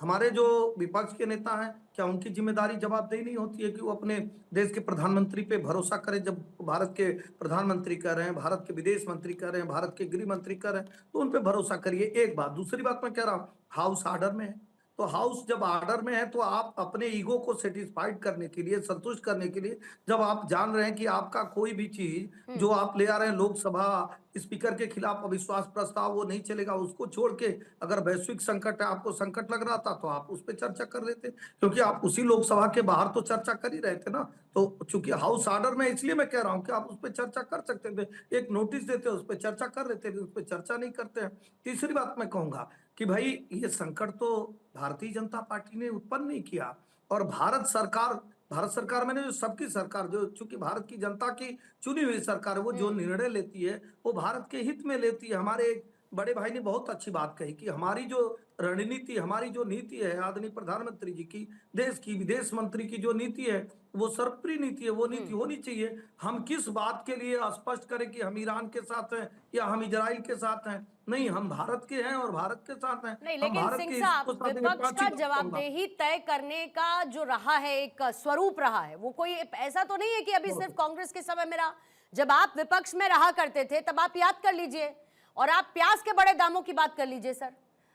हमारे जो विपक्ष के नेता हैं, क्या उनकी जिम्मेदारी जवाबदेही नहीं होती है कि वो अपने देश के प्रधानमंत्री पे भरोसा करें? जब भारत के प्रधानमंत्री कह रहे हैं, भारत के विदेश मंत्री कह रहे हैं, भारत के गृह मंत्री कह रहे हैं, तो उन पे भरोसा करिए। एक बात। दूसरी बात मैं कह रहा हूँ, हाउस ऑर्डर में है, तो हाउस जब ऑर्डर में है तो आप अपने ईगो को सेटिस्फाइड करने के लिए, संतुष्ट करने के लिए, जब आप जान रहे हैं कि आपका कोई भी चीज जो आप ले आ रहे हैं लोकसभा स्पीकर के खिलाफ अविश्वास प्रस्ताव, वो नहीं चलेगा, उसको छोड़ के अगर वैश्विक संकट है, आपको संकट लग रहा था, तो आप उस पर चर्चा कर लेते, क्योंकि आप उसी लोकसभा के बाहर तो चर्चा कर ही रहे थे ना। तो चूंकि हाउस ऑर्डर में, इसलिए मैं कह रहा हूं कि आप उस पर चर्चा कर सकते थे, एक नोटिस देते, उस पर चर्चा कर लेते, उस पर चर्चा नहीं करते हैं। तीसरी बात मैं कहूंगा कि भाई ये संकट तो भारतीय जनता पार्टी ने उत्पन्न नहीं किया, और भारत सरकार मैंने जो सबकी सरकार, जो चूंकि भारत की जनता की चुनी हुई सरकार है, वो जो निर्णय लेती है वो भारत के हित में लेती है। हमारे एक बड़े भाई ने बहुत अच्छी बात कही कि हमारी जो रणनीति, हमारी जो नीति है आदरणीय प्रधानमंत्री जी की, देश की विदेश मंत्री की जो नीति है, वो सर्वप्रिय नीति है, वो नीति होनी चाहिए। हम किस बात के लिए स्पष्ट करें कि हम ईरान के साथ हैं या हम इजराइल के साथ हैं? नहीं, हम भारत के हैं और भारत के साथ हैं। नहीं, लेकिन सिंह साहब, विपक्ष का जवाबदेही तय करने का जो रहा है, एक स्वरूप रहा है, वो कोई ऐसा तो नहीं है कि अभी सिर्फ कांग्रेस के समय में रहा। जब आप विपक्ष में रहा करते थे तब आप याद कर लीजिए, और आप प्याज के बड़े दामों की बात कर लीजिए सर,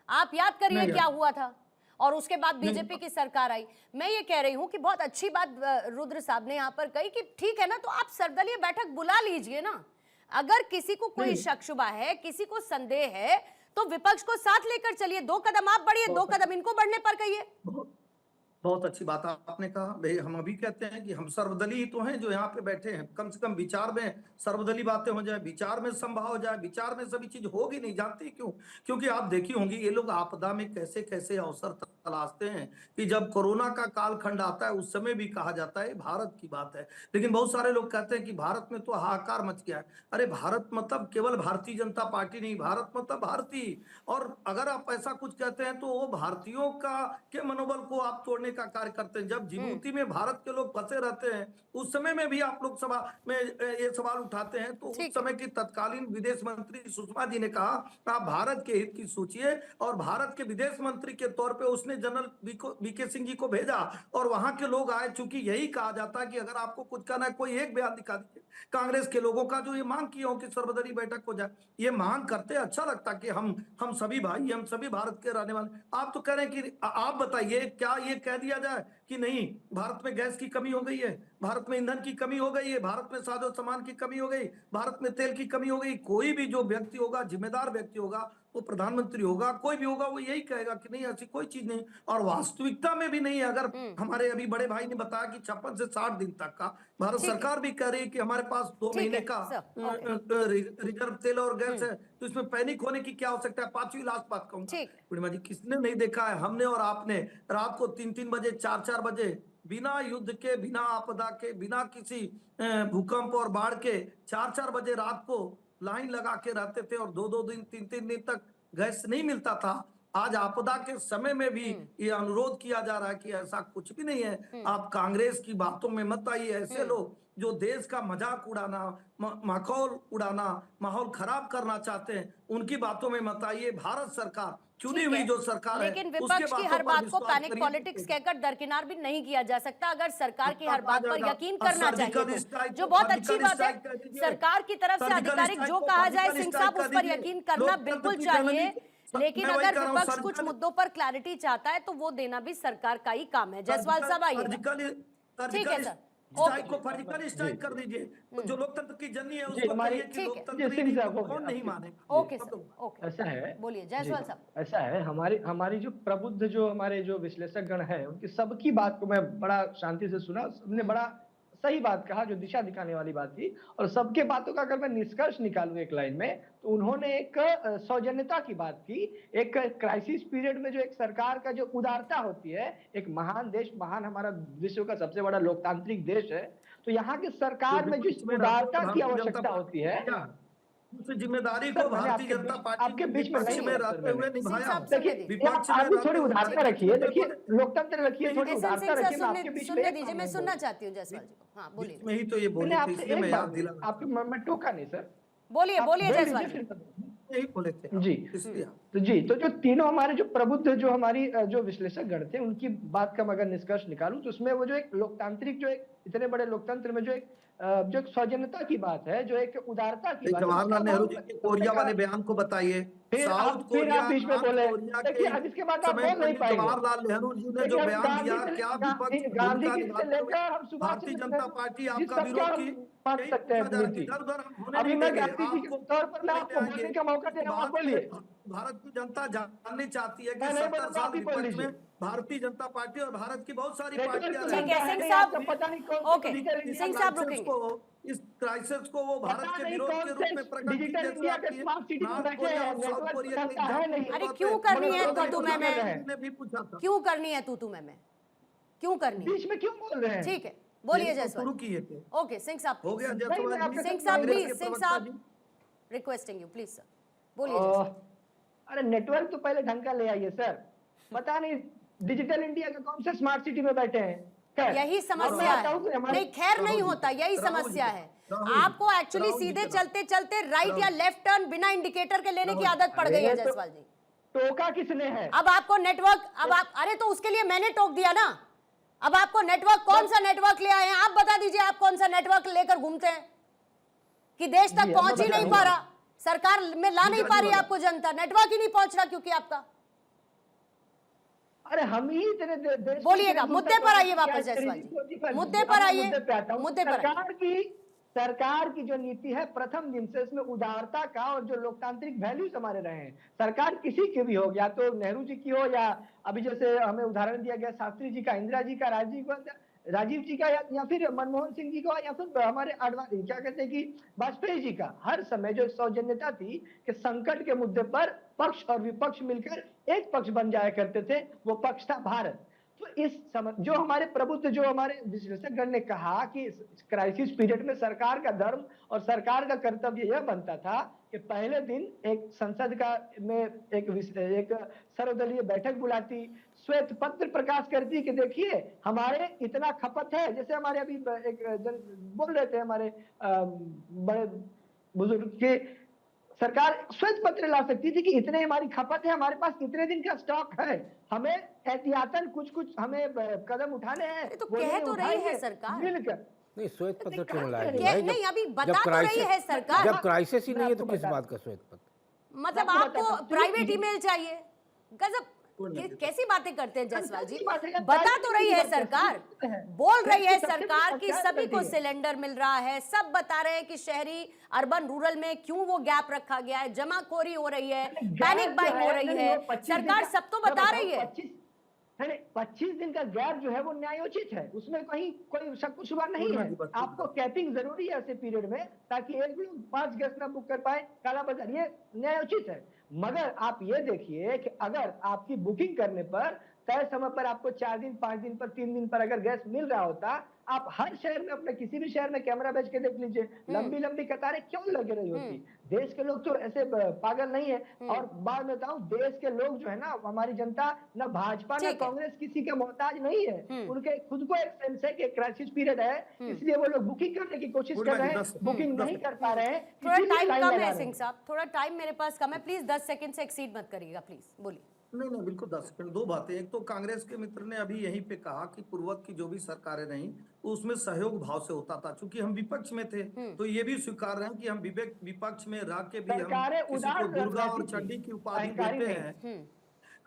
आप याद करिए क्या हुआ था, और उसके बाद बीजेपी की सरकार आई। मैं ये कह रही हूं कि बहुत अच्छी बात रुद्र साहब ने यहाँ पर कही कि ठीक है ना, तो आप सर्वदलीय बैठक बुला लीजिए ना। अगर किसी को कोई शक शुबा है, किसी को संदेह है, तो विपक्ष को साथ लेकर चलिए, 2 कदम आप बढ़िए, 2 कदम इनको बढ़ने पर कहिए। बहुत अच्छी बात आपने कहा। भाई हम अभी कहते हैं कि हम सर्वदलीय तो हैं जो यहाँ पे बैठे हैं, कम से कम विचार में सर्वदलीय बातें हो जाए, विचार में संभाव हो जाए, विचार में सभी चीज होगी नहीं। जानती क्यों? क्योंकि आप देखी होंगी ये लोग आपदा में कैसे कैसे अवसर तलाशते हैं कि जब कोरोना का कालखंड आता है उस समय भी कहा जाता है भारत की बात है, लेकिन बहुत सारे लोग कहते हैं कि भारत में तो हाहाकार मच गया है। अरे भारत मतलब केवल भारतीय जनता पार्टी नहीं, भारत मतलब भारतीय। और अगर आप ऐसा कुछ कहते हैं तो वो भारतीयों का के मनोबल को आप तोड़ने का कार्य करते हैं। जब जिबूती में भारत के लोग फंसे रहते हैं उस समय में भी आप लोकसभा में ये सवाल उठाते हैं, तो उस समय की तत्कालीन विदेश मंत्री सुषमा जी ने कहा आप भारत के हित की सोचिए, और भारत के विदेश मंत्री के तौर पे उसने जनरल वीके सिंह जी को भेजा और वहां के लोग आए। चूंकि यही कहा जाता है कि अगर आपको कुछ करना है, कोई एक बयान दिखा दीजिए कांग्रेस के लोगों का जो ये मांग किया हो कि सर्वदलीय बैठक हो जाए। ये मांग करते अच्छा लगता कि हम सभी भाई, हम सभी भारत के रहने वाले। आप तो कह रहे हैं कि आप बताइए क्या ये कह दिया जाए कि नहीं भारत में गैस की कमी हो गई है, भारत में ईंधन की कमी हो गई है, भारत में साजो सामान की कमी हो गई, भारत में तेल की कमी हो गई? कोई भी जो व्यक्ति होगा, जिम्मेदार व्यक्ति होगा, वो प्रधानमंत्री होगा, कोई भी होगा, वो यही कहेगा कि नहीं ऐसी कोई चीज नहीं। और वास्तविकता में भी नहीं है। अगर हमारे अभी बड़े भाई ने बताया कि 56 से 60 दिन तक का भारत सरकार भी कह रही है कि हमारे पास 2 महीने का रिजर्व तेल और गैस है, तो इसमें पैनिक होने की क्या आवश्यकता है? 5वीं लास्ट बात कहूंगा, पूर्णिमा जी, किसने नहीं देखा है, हमने और आपने रात को 3-3 बजे 4-4 बजे बिना युद्ध के, बिना आपदा के, बिना किसी भूकंप और बाढ़ के 4-4 बजे रात को लाइन लगा के रहते थे और 2-2 दिन 3-3 दिन तक गैस नहीं मिलता था। आज आपदा के समय में भी ये अनुरोध किया जा रहा है कि ऐसा कुछ भी नहीं है। आप कांग्रेस की बातों में मत आइए। ऐसे लोग जो देश का मजाक उड़ाना, माहौल उड़ाना, माहौल खराब करना चाहते हैं, उनकी बातों में मत आइए। भारत सरकार चुनी हुई जो सरकार है, लेकिन विपक्ष की हर बात को पैनिक पॉलिटिक्स कहकर दरकिनार भी नहीं किया जा सकता। अगर सरकार की हर बात पर यकीन करना चाहिए तो, जो बहुत अच्छी बात है, सरकार की तरफ से आधिकारिक जो कहा जाए सिंह साहब उस पर यकीन करना बिल्कुल चाहिए। लेकिन अगर विपक्ष कुछ मुद्दों पर क्लैरिटी चाहता है तो वो देना भी सरकार का ही काम है। जायसवाल साहब आइए। ठीक है सर, स्ट्राइक को सर्जिकल स्ट्राइक कर दीजिए। तो जो लोकतंत्र की जननी है उसको हमारी- कहिए कि ठीक है। लोकतंत्र जी, ही नहीं, सिंह कौन साहब, नहीं मानेगा। ओके सर, ओके, ऐसा है बोलिए जी, जायसवाल साहब। ऐसा है हमारी हमारी जो प्रबुद्ध जो हमारे जो विश्लेषक गण है उनकी सबकी बात को मैं बड़ा शांति से सुना, सबने बड़ा सही बात कहा, जो दिशा दिखाने वाली बात थी। और सबके बातों का अगर मैं निष्कर्ष निकालूं एक लाइन में, तो उन्होंने एक सौजन्यता की बात की। एक क्राइसिस पीरियड में जो एक सरकार का जो उदारता होती है, एक महान देश, महान हमारा विश्व का सबसे बड़ा लोकतांत्रिक देश है, तो यहाँ की सरकार में जिस उदारता की आवश्यकता होती है, उस जिम्मेदारी सर, को मैंने भारतीय जनता पार्टी आपके बीच में विपक्ष नहीं में बोला, सर, रहते हुए मैंने। सिंह निभाया। साहब सुनने देखिए, दीजिए। विपक्ष में आप भी रहते थोड़ी हुए उदारता भारतीय रखिए। जनता देखिए, पार्टी- लोकतंत्र रखिए, थोड़ी एसएन उदारता सिंह रखिए। सर मैं आपके बीच में सुनने एक दीजिए, बात मैं बोलूं। सुनना चाहती हूँ जायसवाल जी को। हाँ बोलिए, बीच में ही तो ये बोले मैंने थे, आपसे इसलिए मैं एक याद बात दिला आपके मैं टोका नहीं सर। बोलिए, आप बोलिए बोल जायसवाल लीजिए, जी। फिर यही बोले थे आप, जी इसलिए तो जो तीनों हमारे जो प्रबुद्ध जो हमारी जो विश्लेषक गण थे, उनकी बात का मैं अगर निष्कर्ष निकालूं, तो उसमें वो जो एक लोकतांत्रिक जो एक इतने बड़े लोकतंत्र में जो एक जो एक सौजन्यता की बात है, जो एक उदारता की बात है, जवाहरलाल उसका नेहरू बहुत- जी के कोरिया वाले बयान को बताइए। फिर साउथ आप कोरिया, बीच में नॉर्थ बोले। कोरिया देखिए, के अब इसके बाद आप समय बोल नहीं पंडित पाएंगे। जवाहरलाल नेहरू जी ने जो देखिए, हम बयान गांधी दिया, से क्या गांधी विपक्ष गांधी भूमिका जी से निभाते हुए लेकर हम सुभाष भारतीय चंद्र जनता बोस पार्टी जी आपका सबका विरोध हम की, मान यही सकते हैं पूछा जा रहा है कि नीति। इधर उधर हम होने अभी नहीं मैं देंगे। गांधी जी के आपको तौर पर मैं आपको लेके बोलने का मौका दे रहा हूं, आप बोलिए। भारत की जनता जाननी चाहती है कि मैं नहीं 70 बोलूंगा, साल आप ही बोल विपक्ष में लीजिए। भारतीय जनता पार्टी और भारत की बहुत सारी नेटवर्क पार्टियां तो रही। ठीक है, बनता सिंह नहीं, साहब। आपको पता नहीं कौन सी ओके, डिजिटल इंडिया सिंह का साहब क्राइसिस रुकेंगे। को, इस क्राइसिस को वो भारत पता के नहीं विरोध कौन के से रूप में प्रकट की, डिजिटल जैसे इंडिया आप के किए। स्मार्ट सिटी में नॉर्थ बैठे कोरिया हैं, और साउथ नेटवर्क कोरिया के चलता है एग्जाम्पल नहीं। अरे के क्यों तौर पे करनी है मगर तू मगर मैं? रहे हैं। ने भी पूछा था, क्यों करनी है तू मैं? क्यों करनी है? बीच में क्यों बोल रहे हैं? ठीक है, बोलिए यही तो जायसवाल शुरू जी। किए थे। ओके, सिंह साहब हो गया नहीं, जायसवाल मैं आपके जी। सिंह साहब कांग्रेस प्लीज, के सिंह प्रवक्ता साहब जी। रिक्वेस्टिंग यू प्लीज सर, बोलिए अ, जायसवाल। अरे नेटवर्क तो पहले ढंग का ले आइए सर। पता नहीं डिजिटल इंडिया का कौन सा स्मार्ट सिटी में बैठे हैं। खैर, यही अब मैं समस्या आता है। हूं कि हमारे- नहीं, खैर नहीं राहुल होता, जी, यही राहुल समस्या जी, है। राहुल जी, आपको एक्चुअली राहुल जी सीधे के चलते चलते राइट या लेफ्ट टर्न बिना इंडिकेटर के लेने की राहुल, आदत पड़ गई है अरे तो- जायसवाल जी। टोका किसने है? अब आपको नेटवर्क, अब आप, अरे तो उसके लिए मैंने टोक दिया ना। अब आपको नेटवर्क, कौन सा नेटवर्क ले आए हैं आप बता दीजिए। आप कौन सा नेटवर्क लेकर घूमते हैं कि देश तक जी, पहुंच ही अब नहीं बता पा रहा, सरकार में ला नहीं पा रही जी, आपको जनता, नेटवर्क ही नहीं पहुंच रहा क्योंकि आपका। अरे हम ही इतने देश बोलिएगा, इतने दूर मुद्दे तक पर आइए पहुंचे वापस कि आज जायसवाल 3G, जी। 4G, मुद्दे पर अब मैं आइए, मुद्दे पे आता हूं। मुद्दे पर आइए। सरकार की जो नीति है, प्रथम दिन से इसमें उदारता का और जो लोकतांत्रिक वैल्यूज हमारे रहे हैं, सरकार किसी की भी हो, या तो नेहरू जी की हो, या अभी जैसे हमें उदाहरण दिया गया शास्त्री जी का, इंदिरा जी का, राजीव जी का, या फिर मनमोहन सिंह जी का, या फिर हमारे आडवाणी क्या कहते हैं कि वाजपेयी जी का, हर समय जो सौजन्यता थी कि संकट के मुद्दे पर पक्ष और विपक्ष मिलकर एक पक्ष बन जाया करते थे, वो पक्ष था भारत। तो इस जो हमारे प्रबुद्ध जो हमारे विश्लेषकगण ने कहा कि क्राइसिस पीरियड में सरकार का धर्म और सरकार का कर्तव्य यह बनता था कि पहले दिन एक संसद का में एक सर्वदलीय बैठक बुलाती, श्वेत पत्र प्रकाश करती कि देखिए हमारे इतना खपत है। जैसे हमारे अभी एक जन बोल रहे थे हमारे बड़े बुजुर्ग के, सरकार श्वेत पत्र ला सकती थी कि इतने हमारी खपत है, हमारे पास इतने दिन का स्टॉक है, हमें एहतियातन कुछ हमें कदम उठाने हैं। तो कह तो रही है सरकार मिलकर। नहीं, श्वेत पत्र क्यों लाएगी नहीं, भाई? नहीं, अभी बता तो रही है सरकार। जब क्राइसिस ही मैं नहीं है तो आपको किस बता- बात का श्वेत पत्र? मतलब आपको आपको बताता हूं। प्राइवेट ईमेल चाहिए? गजब, कैसी बातें करते हैं जायसवाल जी। बता तो रही है सरकार, बोल रही है सरकार कि सभी को सिलेंडर मिल रहा है, सब बता रहे हैं कि शहरी अर्बन रूरल में क्यों वो गैप रखा गया है, जमाखोरी हो रही है, पैनिक बाइंग हो रही है, सरकार सब तो बता रही है। 25 दिन का गैप जो है वो न्यायोचित है, उसमें कहीं कोई शक शुबा नहीं है। आपको कैपिंग जरूरी है ऐसे पीरियड में, ताकि एक लोग 5 गैस ना बुक कर पाए, काला बाजार, ये न्यायोचित है। मगर आप ये देखिए कि अगर आपकी बुकिंग करने पर तय समय पर आपको 4 दिन, 5 दिन पर, 3 दिन पर अगर गैस मिल रहा होता, आप हर शहर में, अपने किसी भी शहर में कैमरा भेज के देख लीजिए, लंबी लंबी कतारें क्यों लग रही होती। देश के लोग तो ऐसे पागल नहीं है। और बाद में बताऊं, देश के लोग जो है ना, हमारी जनता, न भाजपा न कांग्रेस किसी के मोहताज नहीं है। उनके खुद को एक सेंस है कि क्राइसिस पीरियड है, इसलिए वो लोग बुकिंग करने की कोशिश कर रहे हैं, बुकिंग नहीं कर पा रहे हैं। थोड़ा टाइम कम है सिंह साहब, थोड़ा टाइम मेरे पास कम है, प्लीज 10 सेकंड से एक्सीड मत करिएगा, प्लीज बोलिए। नहीं नहीं, बिल्कुल 10 सेकंड। दो बातें, एक तो कांग्रेस के मित्र ने अभी यहीं पे कहा कि पूर्वत की जो भी सरकारें रहीं उसमें सहयोग भाव से होता था, क्योंकि हम विपक्ष में थे। तो ये भी स्वीकार रहे हैं कि हम विपक्ष में रह के भी हम किसी को दुर्गा और चंडी की उपाधि देते हैं।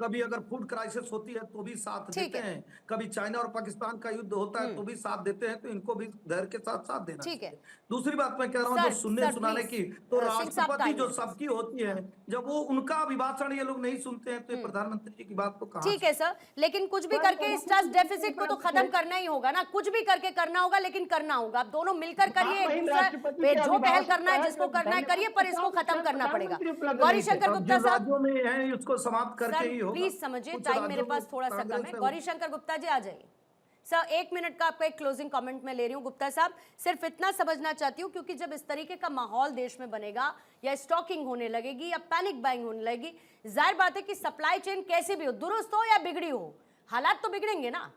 कभी अगर फूड क्राइसिस होती है तो भी साथ देते हैं, कभी चाइना और पाकिस्तान का युद्ध होता है तो भी साथ देते हैं, तो इनको भी धैर्य के साथ साथ देना चाहिए। दूसरी बात मैं कह रहा हूँ जो सुनने सुनाने की, तो राष्ट्रपति जो सबकी होती है, जब वो उनका अभिभाषण ये लोग नहीं सुनते हैं तो ये प्रधानमंत्री जी की बात को कहा। ठीक है सर, लेकिन कुछ भी करके इस ट्रस्ट डेफिसिट को तो खत्म करना ही होगा ना, कुछ भी करके करना होगा, लेकिन करना होगा। आप दोनों मिलकर करिए, एक दूसरे पे जो पहल करना है, जिसको करना है करिए, पर इसको खत्म करना पड़ेगा। गौरीशंकर गुप्ता साहब में है, उसको समाप्त करके ही होगा। प्लीज समझिए, टाइम मेरे पास थोड़ा सा कम है। गौरीशंकर गुप्ता जी आ जाइए। सर 1 मिनट का आपका एक क्लोजिंग कमेंट में ले रही हूँ। गुप्ता साहब, सिर्फ इतना समझना चाहती हूँ, क्योंकि जब इस तरीके का माहौल देश में बनेगा, या स्टॉकिंग होने लगेगी या पैनिक बाइंग होने लगेगी, जाहिर बात है कि सप्लाई चेन कैसी भी हो, दुरुस्त हो या बिगड़ी हो, हालात तो बिगड़ेंगे ना।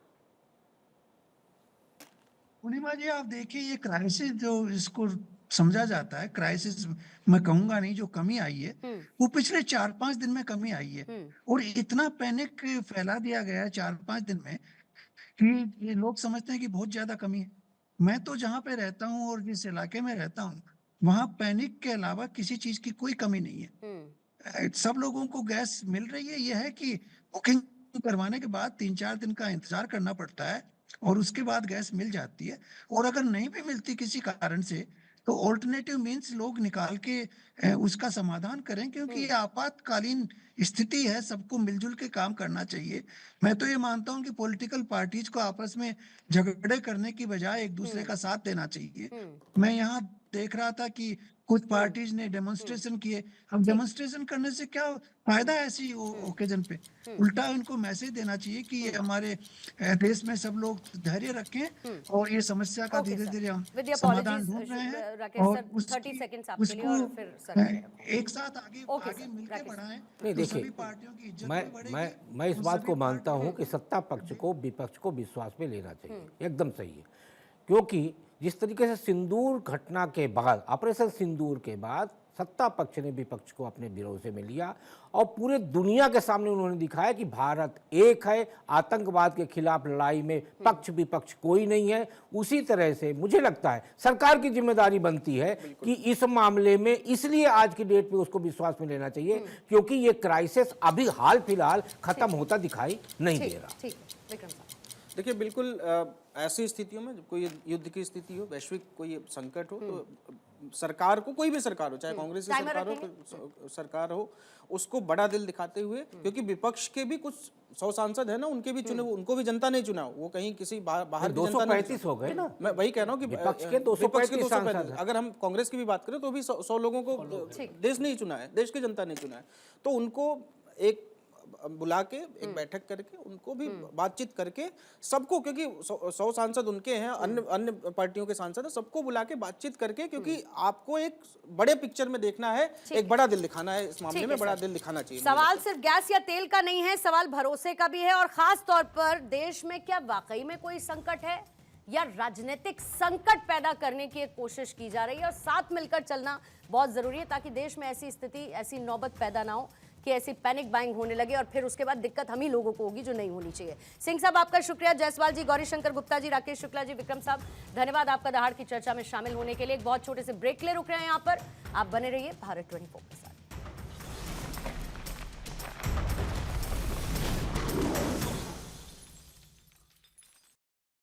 पूर्णिमा जी, आप देखिए ये क्राइसिस जो इसको समझा जाता है, क्राइसिस मैं कहूंगा नहीं, जो कमी आई है वो पिछले 4-5 दिन में कमी आई है, और इतना पैनिक फैला दिया गया है 4-5 दिन में कि ये लोग समझते हैं कि बहुत ज्यादा कमी है। मैं तो जहाँ पे रहता हूँ और जिस इलाके में रहता हूँ, वहाँ पैनिक के अलावा किसी चीज की कोई कमी नहीं है। सब लोगों को गैस मिल रही है। यह है कि बुकिंग करवाने के बाद 3-4 दिन का इंतजार करना पड़ता है और उसके बाद गैस मिल जाती है, और अगर नहीं भी मिलती किसी कारण से तो ऑल्टरनेटिव मीन्स लोग निकाल के उसका समाधान करें, क्योंकि ये आपातकालीन स्थिति है, सबको मिलजुल के काम करना चाहिए। मैं तो ये मानता हूँ कि पॉलिटिकल पार्टीज को आपस में झगड़े करने की बजाय एक दूसरे का साथ देना चाहिए। मैं यहाँ देख रहा था कि कुछ पार्टीज ने डेमोन्स्ट्रेशन किए। अब डेमोन्स्ट्रेशन करने से क्या फायदा है ऐसी ओकेजन पे? उल्टा इनको मैसेज देना चाहिए कि ये हमारे देश में सब लोग धैर्य रखें और ये समस्या का धीरे धीरे हम समाधान ढूंढ रहे हैं, और उसको एक साथ आगे मिलकर बढ़ाएं। नहीं, देखिए, मैं इस बात को मानता हूं कि सत्ता पक्ष को विपक्ष को विश्वास में लेना चाहिए, एकदम सही है। क्योंकि जिस तरीके से सिंदूर घटना के बाद, ऑपरेशन सिंदूर के बाद सत्ता पक्ष ने विपक्ष को अपने भरोसे में लिया और पूरे दुनिया के सामने उन्होंने दिखाया कि भारत एक है, आतंकवाद के खिलाफ लड़ाई में पक्ष विपक्ष कोई नहीं है। उसी तरह से मुझे लगता है सरकार की जिम्मेदारी बनती है कि इस मामले में, इसलिए आज की डेट में उसको विश्वास में लेना चाहिए, क्योंकि ये क्राइसिस अभी हाल फिलहाल खत्म होता दिखाई नहीं दे रहा। देखिए, बिल्कुल ऐसी स्थितियों में जब कोई युद्ध की स्थिति हो, वैश्विक कोई संकट हो, तो सरकार को, कोई भी सरकार हो, चाहे कांग्रेस की सरकार हो, सरकार हो, उसको बड़ा दिल दिखाते हुए, क्योंकि विपक्ष के भी कुछ 100 सांसद है ना, उनके भी चुने, उनको भी जनता नहीं चुना, वो कहीं किसी बाहर 235 हो गए ना। मैं वही कह रहा हूँ कि विपक्ष के 235, अगर हम कांग्रेस की भी बात करें तो भी 100 लोगों को देश नहीं चुना है, देश की जनता नहीं चुना है। तो उनको एक बुला के एक बैठक करके उनको भी बातचीत करके सबको, क्योंकि 100 सांसद उनके हैं, अन्य पार्टियों के सांसद हैं, सबको बुला के बातचीत करके, क्योंकि आपको एक बड़े पिक्चर में देखना है, एक बड़ा दिल दिखाना है, इस मामले में बड़ा दिल दिखाना चाहिए। सवाल सिर्फ गैस या तेल का नहीं है, सवाल भरोसे का भी है, और खास तौर पर देश में क्या वाकई में कोई संकट है या राजनीतिक संकट पैदा करने की एक कोशिश की जा रही है, और साथ मिलकर चलना बहुत जरूरी है ताकि देश में ऐसी स्थिति, ऐसी नौबत पैदा ना हो कि ऐसी पैनिक बाइंग होने लगे और फिर उसके बाद दिक्कत हम ही लोगों को होगी जो नहीं होनी चाहिए। सिंह साहब आपका शुक्रिया, जायसवाल जी, गौरीशंकर गुप्ता जी, राकेश शुक्ला जी, विक्रम साहब, धन्यवाद आपका दहाड़ की चर्चा में शामिल होने के लिए। एक बहुत छोटे से ब्रेक ले रुक रहे हैं यहाँ पर, आप बने रहिए भारत 24।